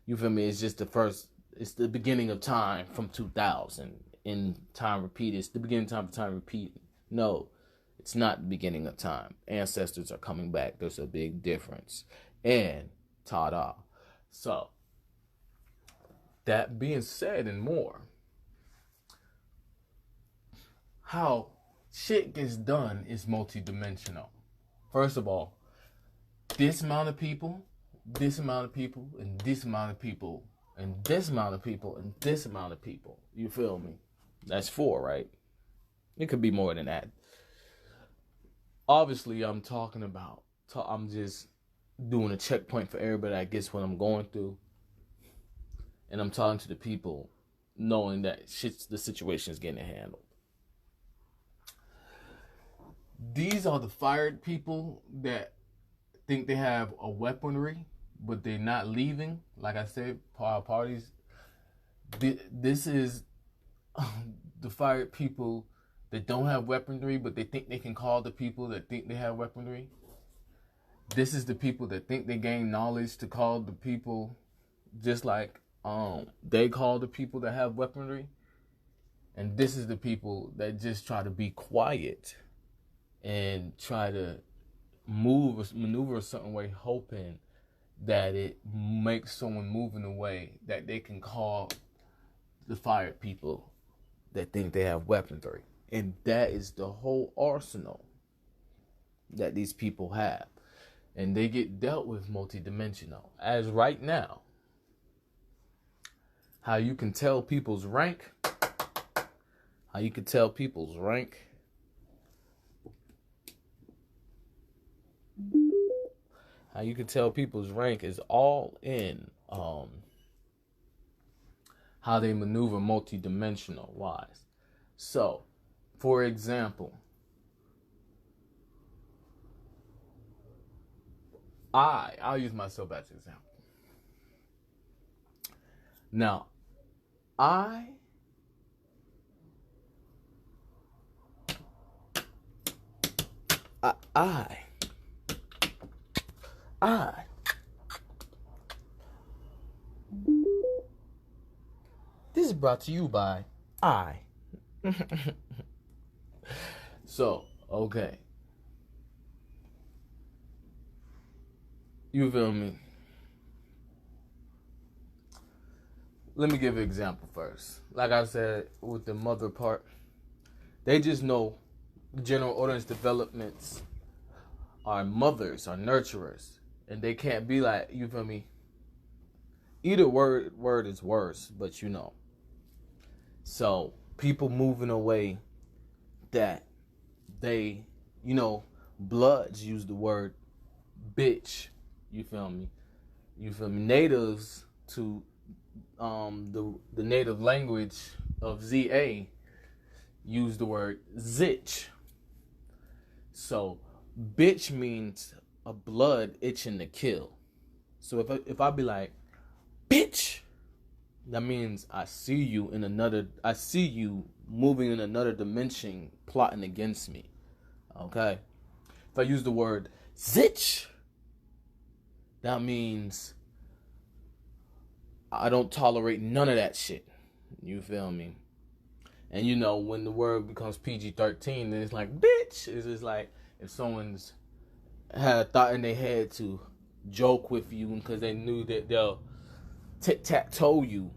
You feel me? It's just it's the beginning of time from 2000. In time repeated. It's the beginning of time for time repeating. No. It's not the beginning of time. Ancestors are coming back. There's a big difference. And ta-da. So, that being said and more, how shit gets done is multidimensional. First of all, this amount of people, this amount of people, and this amount of people, and this amount of people, and this amount of people. You feel me? That's 4, right? It could be more than that. Obviously, I'm just doing a checkpoint for everybody that gets what I'm going through. And I'm talking to the people knowing that the situation is getting handled. These are the fired people that think they have a weaponry, but they're not leaving. Like I said, parties. This is the fired people that don't have weaponry, but they think they can call the people that think they have weaponry. This is the people that think they gain knowledge to call the people just like they call the people that have weaponry. And this is the people that just try to be quiet and try to maneuver a certain way, hoping that it makes someone move in a way that they can call the fired people that think they have weaponry. And that is the whole arsenal that these people have. And they get dealt with multidimensional. As right now, how you can tell people's rank, How you can tell people's rank is all in how they maneuver multidimensional wise. So, for example, I'll use myself as an example. Now, I this is brought to you by I. So, okay. You feel me? Let me give an example first. Like I said, with the mother part, they just know general audience developments are mothers, are nurturers. And they can't be like, you feel me? Either word is worse, but you know. So, people moving away that they, you know, Bloods use the word bitch. You feel me? Natives to the native language of ZA use the word zitch. So, bitch means a blood itching to kill. So if I be like, bitch, that means I see you moving in another dimension, plotting against me. Okay? If I use the word zitch, that means I don't tolerate none of that shit. You feel me? And you know, when the word becomes PG-13, then it's like, bitch. It's just like if someone's had a thought in their head to joke with you because they knew that they'll tic-tac-toe you,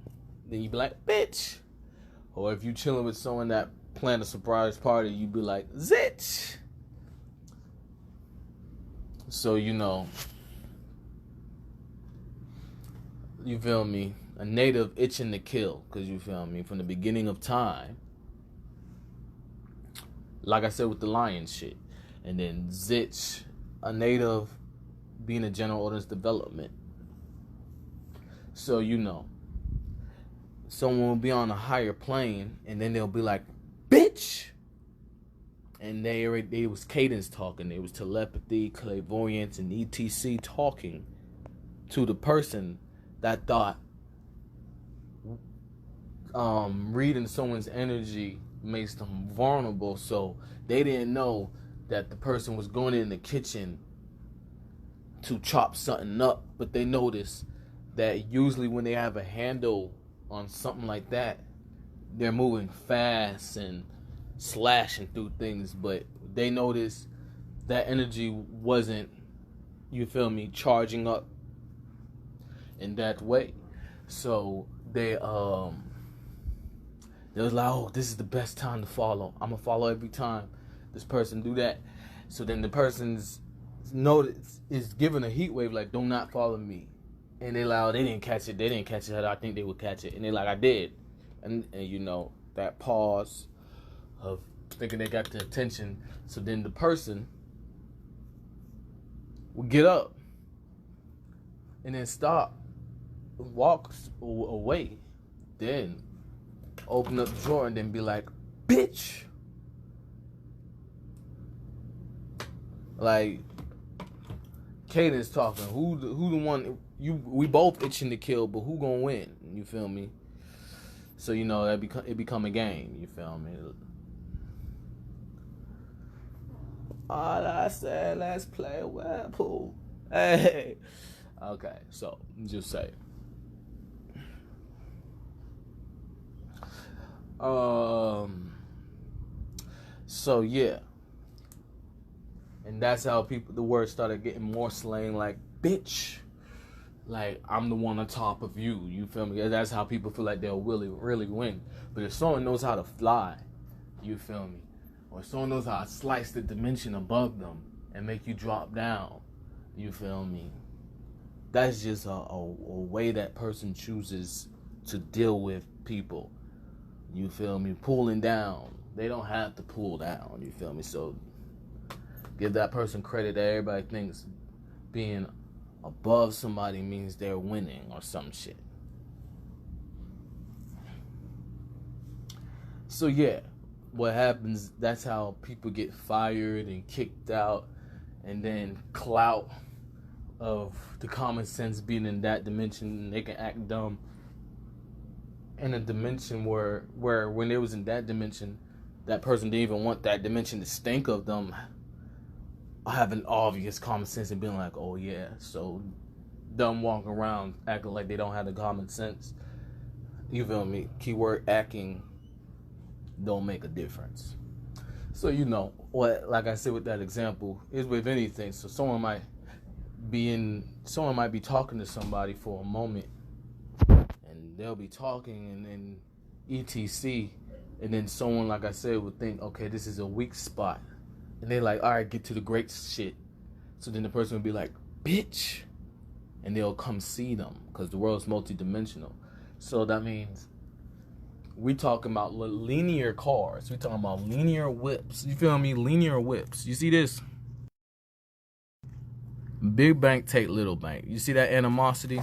then you be like, bitch. Or if you chilling with someone that planned a surprise party, you be like, zitch. So, you know, you feel me? A native itching to kill, because you feel me? From the beginning of time, like I said with the lion shit. And then zitch, a native being a general audience development. So, you know, someone will be on a higher plane, and then they'll be like, bitch. And they was cadence talking. They was telepathy, clairvoyance, and ETC talking to the person that thought reading someone's energy makes them vulnerable. So they didn't know that the person was going in the kitchen to chop something up. But they noticed that usually when they have a handle on something like that, they're moving fast and slashing through things, but they noticed that energy wasn't, you feel me, charging up in that way. So they was like, oh, this is the best time to follow. I'm gonna follow every time this person do that. So then the person's notice is given a heat wave, like, do not follow me. And they like, oh, they didn't catch it. They didn't catch it. I think they would catch it. And they like, I did. And you know, that pause of thinking they got the attention. So then the person will get up and then stop, walk away, then open up the drawer and then be like, bitch. Like, Cadence talking. Who the one? We both itching to kill, but who gonna win? You feel me? So you know that it become a game. You feel me? All I said, let's play Webpoolz. Hey, okay. So just say. So yeah. And that's how the word started getting more slang, like, bitch. Like, I'm the one on top of you. You feel me? That's how people feel like they'll really win. But if someone knows how to fly, you feel me? Or someone knows how to slice the dimension above them and make you drop down, you feel me? That's just a way that person chooses to deal with people. You feel me? Pulling down. They don't have to pull down, you feel me? So give that person credit that everybody thinks being above somebody means they're winning or some shit. So yeah, what happens, that's how people get fired and kicked out, and then clout of the common sense being in that dimension, they can act dumb in a dimension where when they was in that dimension, that person didn't even want that dimension to stink of them having obvious common sense and being like, oh yeah, so them walking around acting like they don't have the common sense. You feel me? Keyword acting don't make a difference. So you know what, like I said with that example, is with anything. So someone might be talking to somebody for a moment and they'll be talking and then etc, and then someone, like I said, would think, okay, this is a weak spot. And they're like, all right, get to the great shit. So then the person would be like, bitch. And they'll come see them because the world's multidimensional. So that means we talking about linear cars. We talking about linear whips. You feel me? Linear whips. You see this? Big bank take little bank. You see that animosity?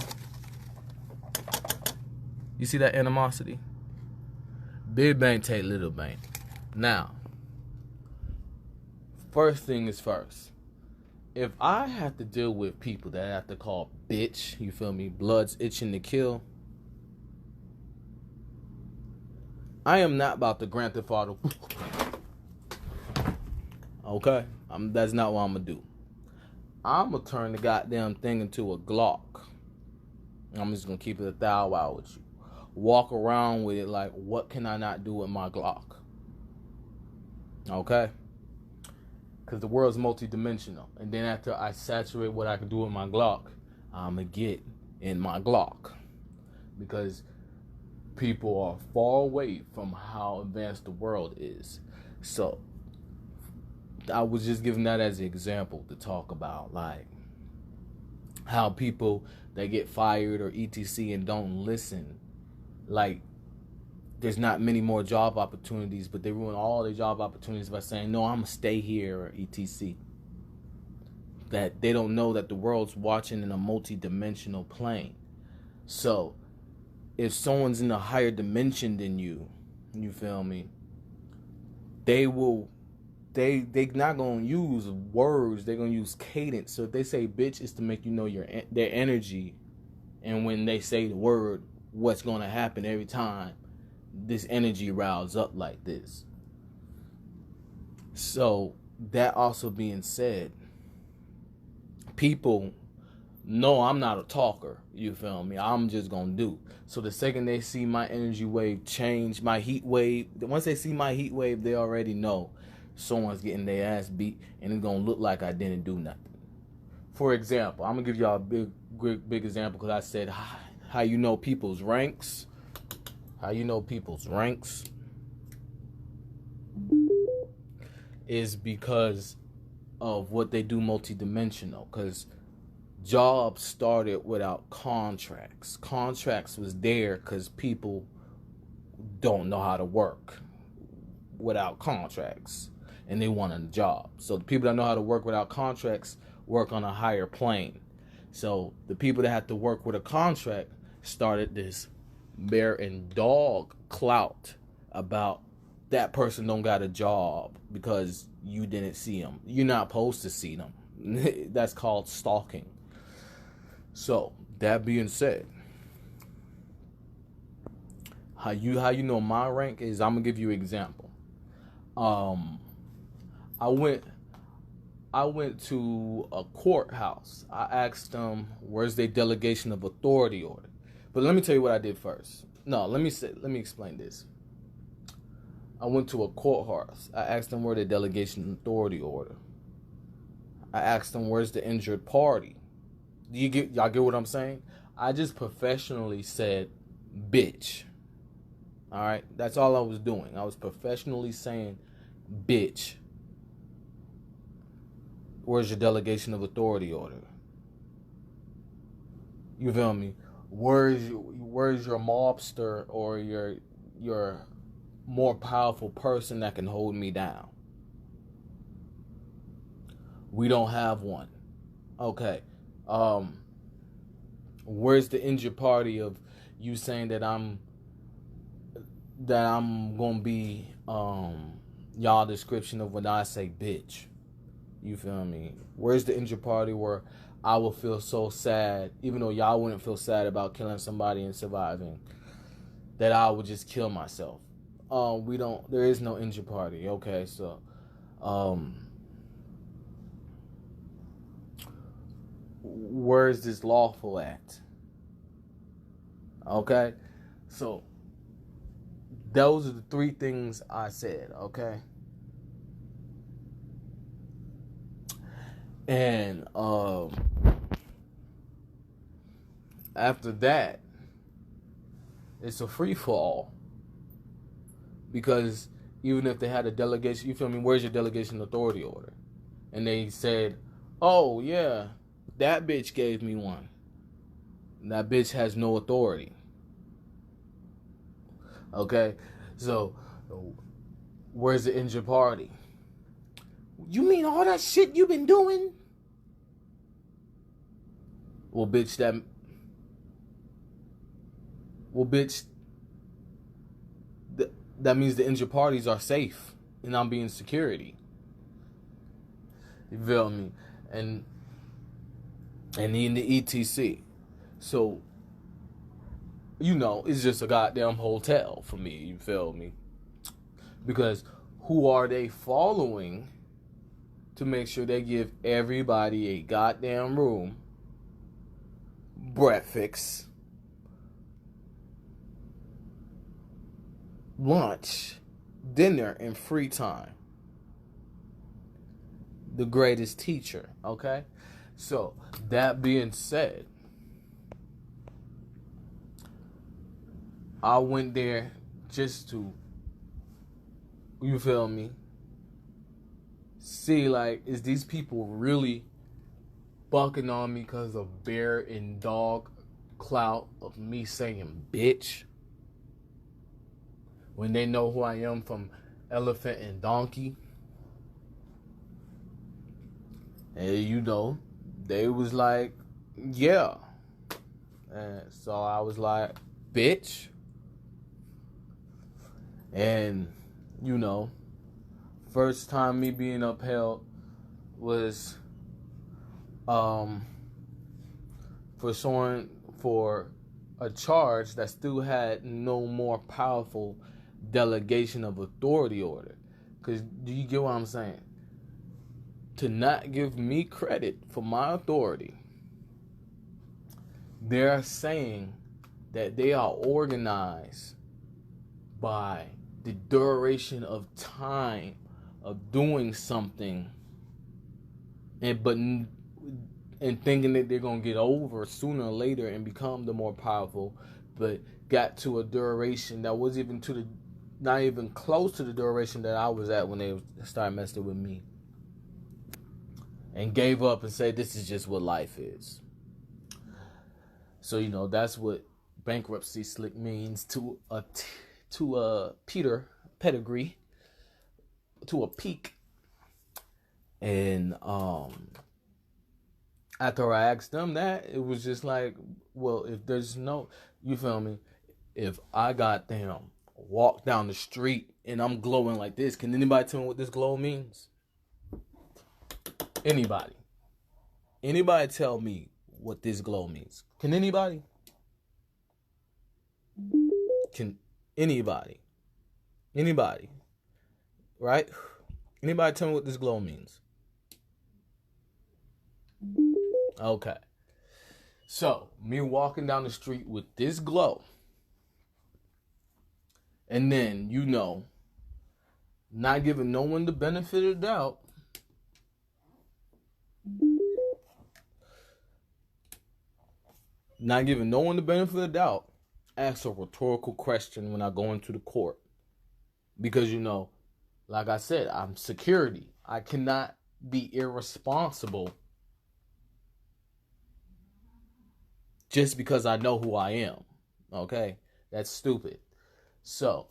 You see that animosity? Big bank take little bank. Now, first thing is first. If I have to deal with people that I have to call bitch, you feel me, blood's itching to kill, I am not about to grant the father. Okay? That's not what I'm going to do. I'm going to turn the goddamn thing into a Glock. I'm just going to keep it 1,000 out with you. Walk around with it like, what can I not do with my Glock? Okay? Because the world's multidimensional. And then after I saturate what I can do with my Glock, I'm going to get in my Glock. Because people are far away from how advanced the world is. So, I was just giving that as an example to talk about, like, how people that get fired or etc and don't listen, like, there's not many more job opportunities, but they ruin all their job opportunities by saying, no, I'm going to stay here, or etc. That they don't know that the world's watching in a multi-dimensional plane. So, if someone's in a higher dimension than you feel me, they not going to use words, they're going to use cadence. So if they say bitch, it's to make you know their energy. And when they say the word, what's going to happen every time this energy riles up like this. So that also being said, people no, I'm not a talker. You feel me? I'm just gonna do. So the second they see my energy wave change, my heat wave, once they see my heat wave, they already know someone's getting their ass beat, and it's gonna look like I didn't do nothing. For example, I'm gonna give y'all a big example because I said how you know people's ranks. How you know people's ranks is because of what they do multidimensional. Because jobs started without contracts. Contracts was there because people don't know how to work without contracts, and they want a job. So the people that know how to work without contracts work on a higher plane. So the people that had to work with a contract started this bear and dog clout about that person don't got a job because you didn't see them. You're not supposed to see them. That's called stalking. So that being said, how you know my rank is, I'm gonna give you an example. I went to a courthouse. I asked them, where's their delegation of authority order? But let me tell you what I did first. No, let me explain this. I went to a courthouse. I asked them where the delegation of authority order. I asked them where's the injured party. Y'all get what I'm saying? I just professionally said bitch. All right? That's all I was doing. I was professionally saying bitch. Where's your delegation of authority order? You feel me? Where's your mobster or your more powerful person that can hold me down? We don't have one. Okay. Where's the injured party of you saying that I'm gonna be y'all description of when I say bitch? You feel me? Where's the injured party where I will feel so sad, even though y'all wouldn't feel sad about killing somebody and surviving, that I would just kill myself? There is no injured party. Okay, so where is this lawful at? Okay, so those are the three things I said. Okay. And after that, it's a free for all. Because even if they had a delegation, you feel me? Where's your delegation authority order? And they said, oh yeah, that bitch gave me one. And that bitch has no authority. Okay, so where's the injured party? You mean all that shit you've been doing? Well, bitch, that means the injured parties are safe, and I'm being security. You feel me? And in the ETC. So, it's just a goddamn hotel for me. You feel me? Because who are they following to make sure they give everybody a goddamn room, breakfast, lunch, dinner, and free time? The greatest teacher, okay? So, that being said, I went there just to, you feel me, see, like, is these people really bucking on me because of bear and dog clout of me saying bitch? When they know who I am from elephant and donkey. And they was like, yeah. And so I was like, bitch. And, first time me being upheld was for a charge that still had no more powerful delegation of authority order. Because do you get what I'm saying? To not give me credit for my authority they're saying that they are organized by the duration of time of doing something, and thinking that they're gonna get over sooner or later and become the more powerful, but got to a duration that was not even close to the duration that I was at when they started messing with me, and gave up and said this is just what life is. So that's what bankruptcy slick means to Peter Pettigrew, to a peak. And after I asked them that, it was just like, well, if there's no, you feel me? If I walk down the street and I'm glowing like this, can anybody tell me what this glow means? Anybody? Anybody tell me what this glow means? Can anybody? Can anybody? Anybody? Right? Anybody tell me what this glow means? Okay. So, me walking down the street with this glow, and then, not giving no one the benefit of the doubt, ask a rhetorical question when I go into the court. Because, like I said, I'm security. I cannot be irresponsible just because I know who I am. Okay? That's stupid. So,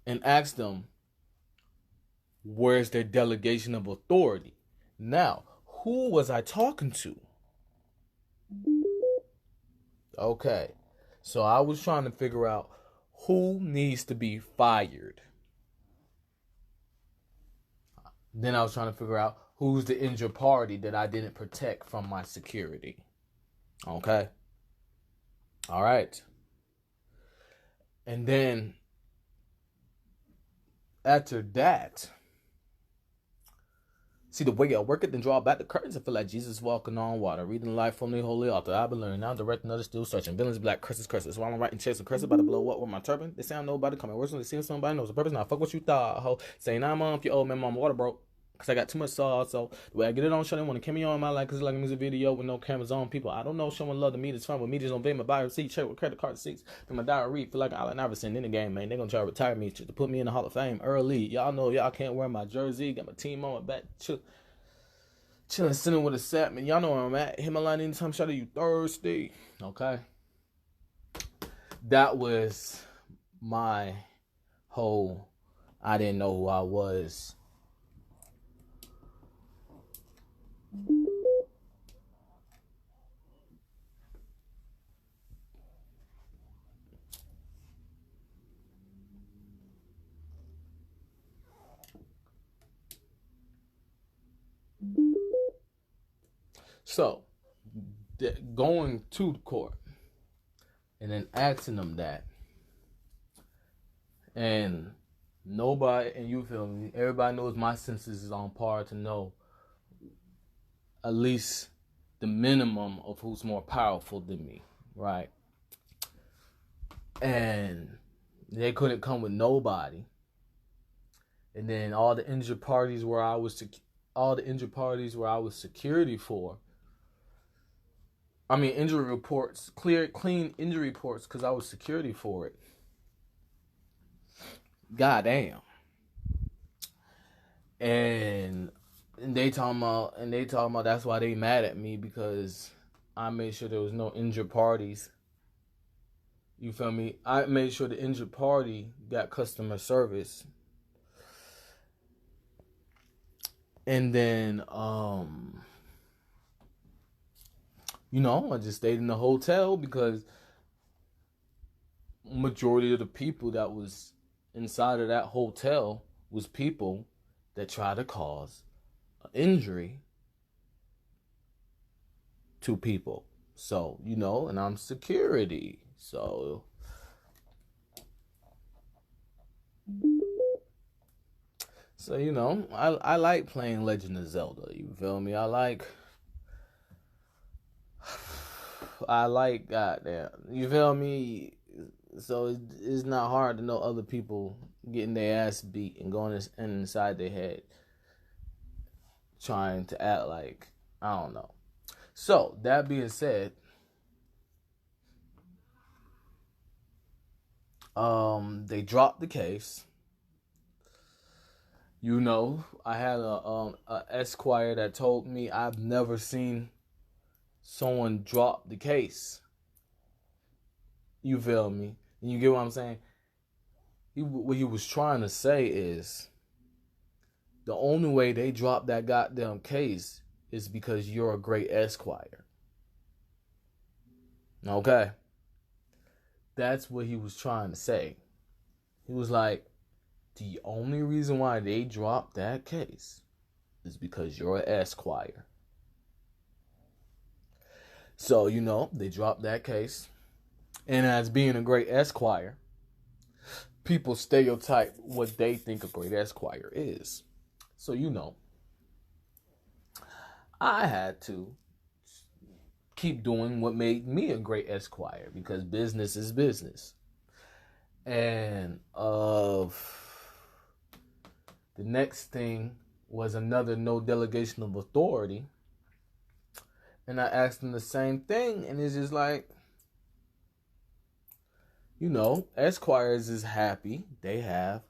and ask them, where's their delegation of authority? Now, who was I talking to? Okay. So I was trying to figure out who needs to be fired. Then I was trying to figure out who's the injured party that I didn't protect from my security. Okay. All right. And then after that, see the way I work it, then draw back the curtains. I feel like Jesus walking on water, reading life from the holy author. I've been learning, now directing others, still searching. Villains, black curses. While I'm writing checks and curses, about to blow up with my turban. They sound nobody coming. Worse than they see somebody knows the purpose. Now fuck what you thought, ho. Saying I'm on if your old man, mama water broke. Cause I got too much sauce, so the way I get it on, show them want to camera on my life, cause it's like a music video with no cameras on. People, I don't know, showing love to me, it's fun, but me just don't pay my buy receipt, check with credit card receipts, then my diary, feel like Allen Iverson in the game, man. They gonna try to retire me to put me in the Hall of Fame early. Y'all know y'all can't wear my jersey, got my team on my back, chilling, sitting with a sap, man. Y'all know where I'm at. Hit my line anytime, shout out you thirsty. Okay. That was my whole, I didn't know who I was. So, going to the court and then asking them that, and nobody, and you feel me, everybody knows my senses is on par to know at least the minimum of who's more powerful than me, right? And they couldn't come with nobody. And then all the injured parties where I was security for, injury reports, clean injury reports, because I was security for it. Goddamn. And they talking about that's why they mad at me, because I made sure there was no injured parties. You feel me? I made sure the injured party got customer service. And then, I just stayed in the hotel because majority of the people that was inside of that hotel was people that tried to cause an injury to people. So, and I'm security. So, I like playing Legend of Zelda. You feel me? I like I like goddamn. You feel me? So it's not hard to know other people getting their ass beat and going inside their head, trying to act like I don't know. So that being said, they dropped the case. You know, I had a Esquire that told me I've never seen someone drop the case. You feel me? And you get what I'm saying? What he was trying to say is the only way they drop that goddamn case is because you're a great Esquire. Okay? That's what he was trying to say. He was like, the only reason why they dropped that case is because you're an Esquire. So, you know, they dropped that case. And as being a great Esquire, people stereotype what they think a great Esquire is. So, you know, I had to keep doing what made me a great Esquire because business is business. And the next thing was another no delegation of authority. And I asked them the same thing. And it's just like, you know, Esquires is happy they have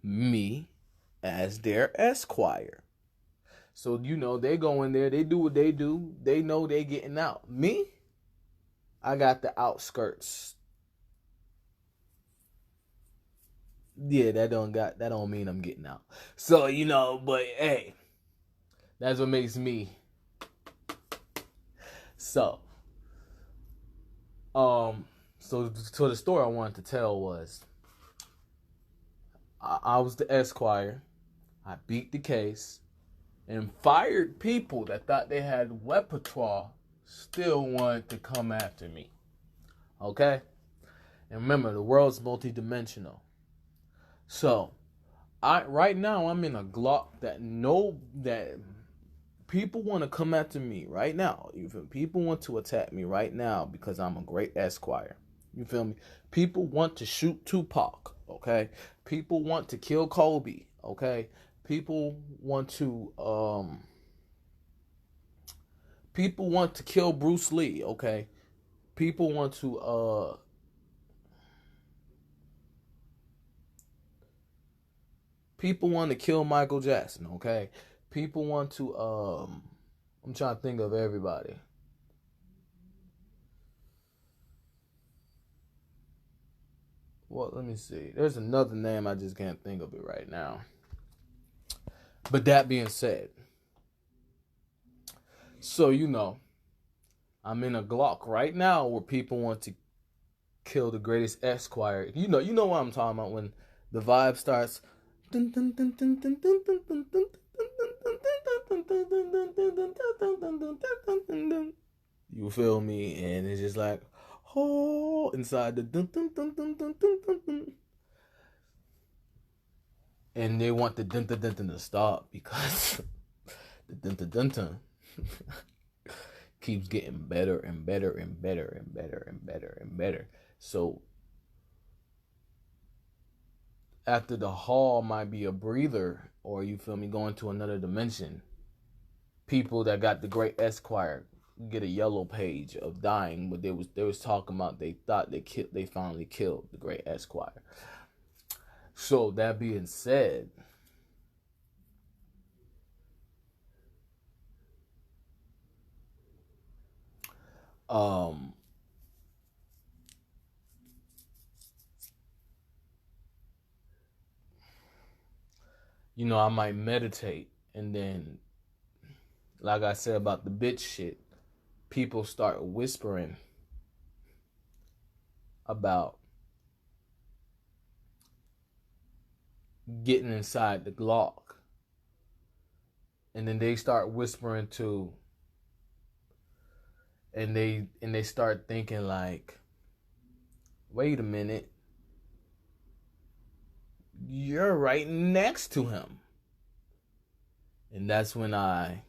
me as their Esquire. So, you know, they go in there, they do what they do. They know they getting out. Me, I got the outskirts. Yeah, that don't mean I'm getting out. So, you know, but hey, that's what makes me. So the story I wanted to tell was I was the Esquire. I beat the case and fired people that thought they had repertoire still wanted to come after me. Okay? And remember, the world's multidimensional. So, right now I'm in a Glock that people want to come after me right now. Even people want to attack me right now because I'm a great Esquire. You feel me? People want to shoot Tupac, okay? People want to kill Kobe, okay? People want to kill Bruce Lee, okay? People want to kill Michael Jackson, okay? People want to I'm trying to think of everybody. Well, let me see. There's another name, I just can't think of it right now. But that being said, so you know, I'm in a Glock right now where people want to kill the greatest Esquire. You know what I'm talking about when the vibe starts. You feel me? And it's just like, oh, inside the dun dun dun dun dun dun dun dun. And they want the dun dun dun dun to stop because the dun dun dun dun keeps getting better and better and better and better and better and better. So after the hall might be a breather, or you feel me, going to another dimension, people that got the great Esquire get a yellow page of dying, but they was talking about they thought they finally killed the great Esquire. So that being said, you know, I might meditate, and then, like I said about the bitch shit, people start whispering about getting inside the Glock. And then they start whispering to, and they start thinking like, wait a minute, you're right next to him. And that's when I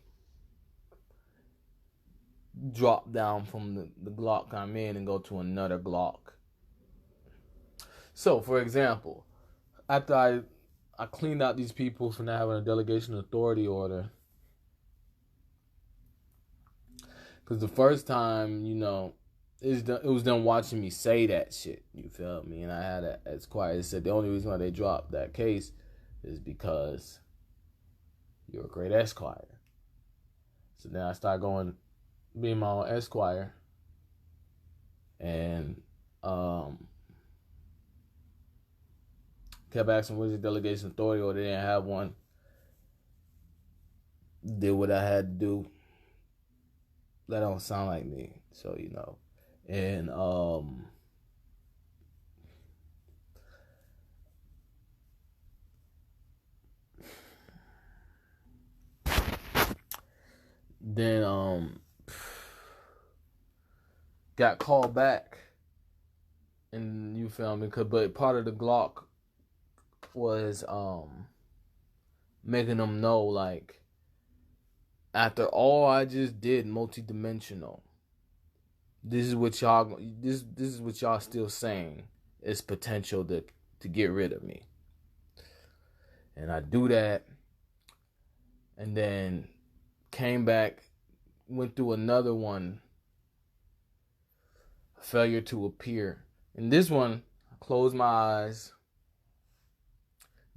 drop down from the Glock I'm in and go to another Glock. So, for example, after I cleaned out these people for not having a delegation authority order, because the first time, it was them watching me say that shit. You feel me? And I had a Esquire that said the only reason why they dropped that case is because you're a great Esquire. So then I started going, being my own Esquire, and kept asking what's your delegation authority, or they didn't have one. Did what I had to do. That don't sound like me. So, And then got called back, and you feel me? But part of the Glock was making them know, like, after all I just did, multidimensional, this is what y'all still saying is potential to get rid of me. And I do that, and then came back, went through another one, failure to appear. And this one, I closed my eyes,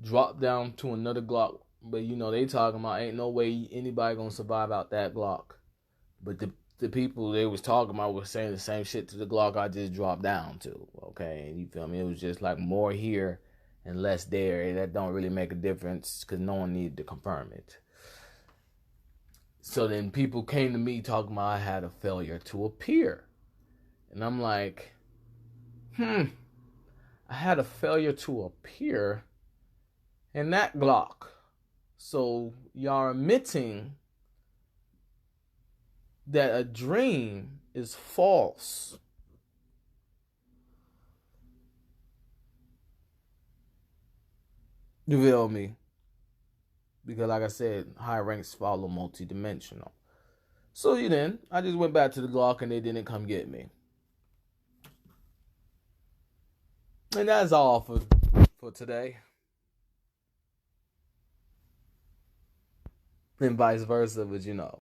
dropped down to another Glock. But they talking about ain't no way anybody gonna survive out that Glock. But the people they was talking about were saying the same shit to the Glock I just dropped down to. Okay, and you feel me? It was just like more here and less there. And that don't really make a difference because no one needed to confirm it. So then people came to me talking about I had a failure to appear. And I'm like, I had a failure to appear in that Glock. So y'all are admitting that a dream is false. You feel me? Because like I said, high ranks follow multidimensional. So I just went back to the Glock and they didn't come get me. And that's all for today. And vice versa, but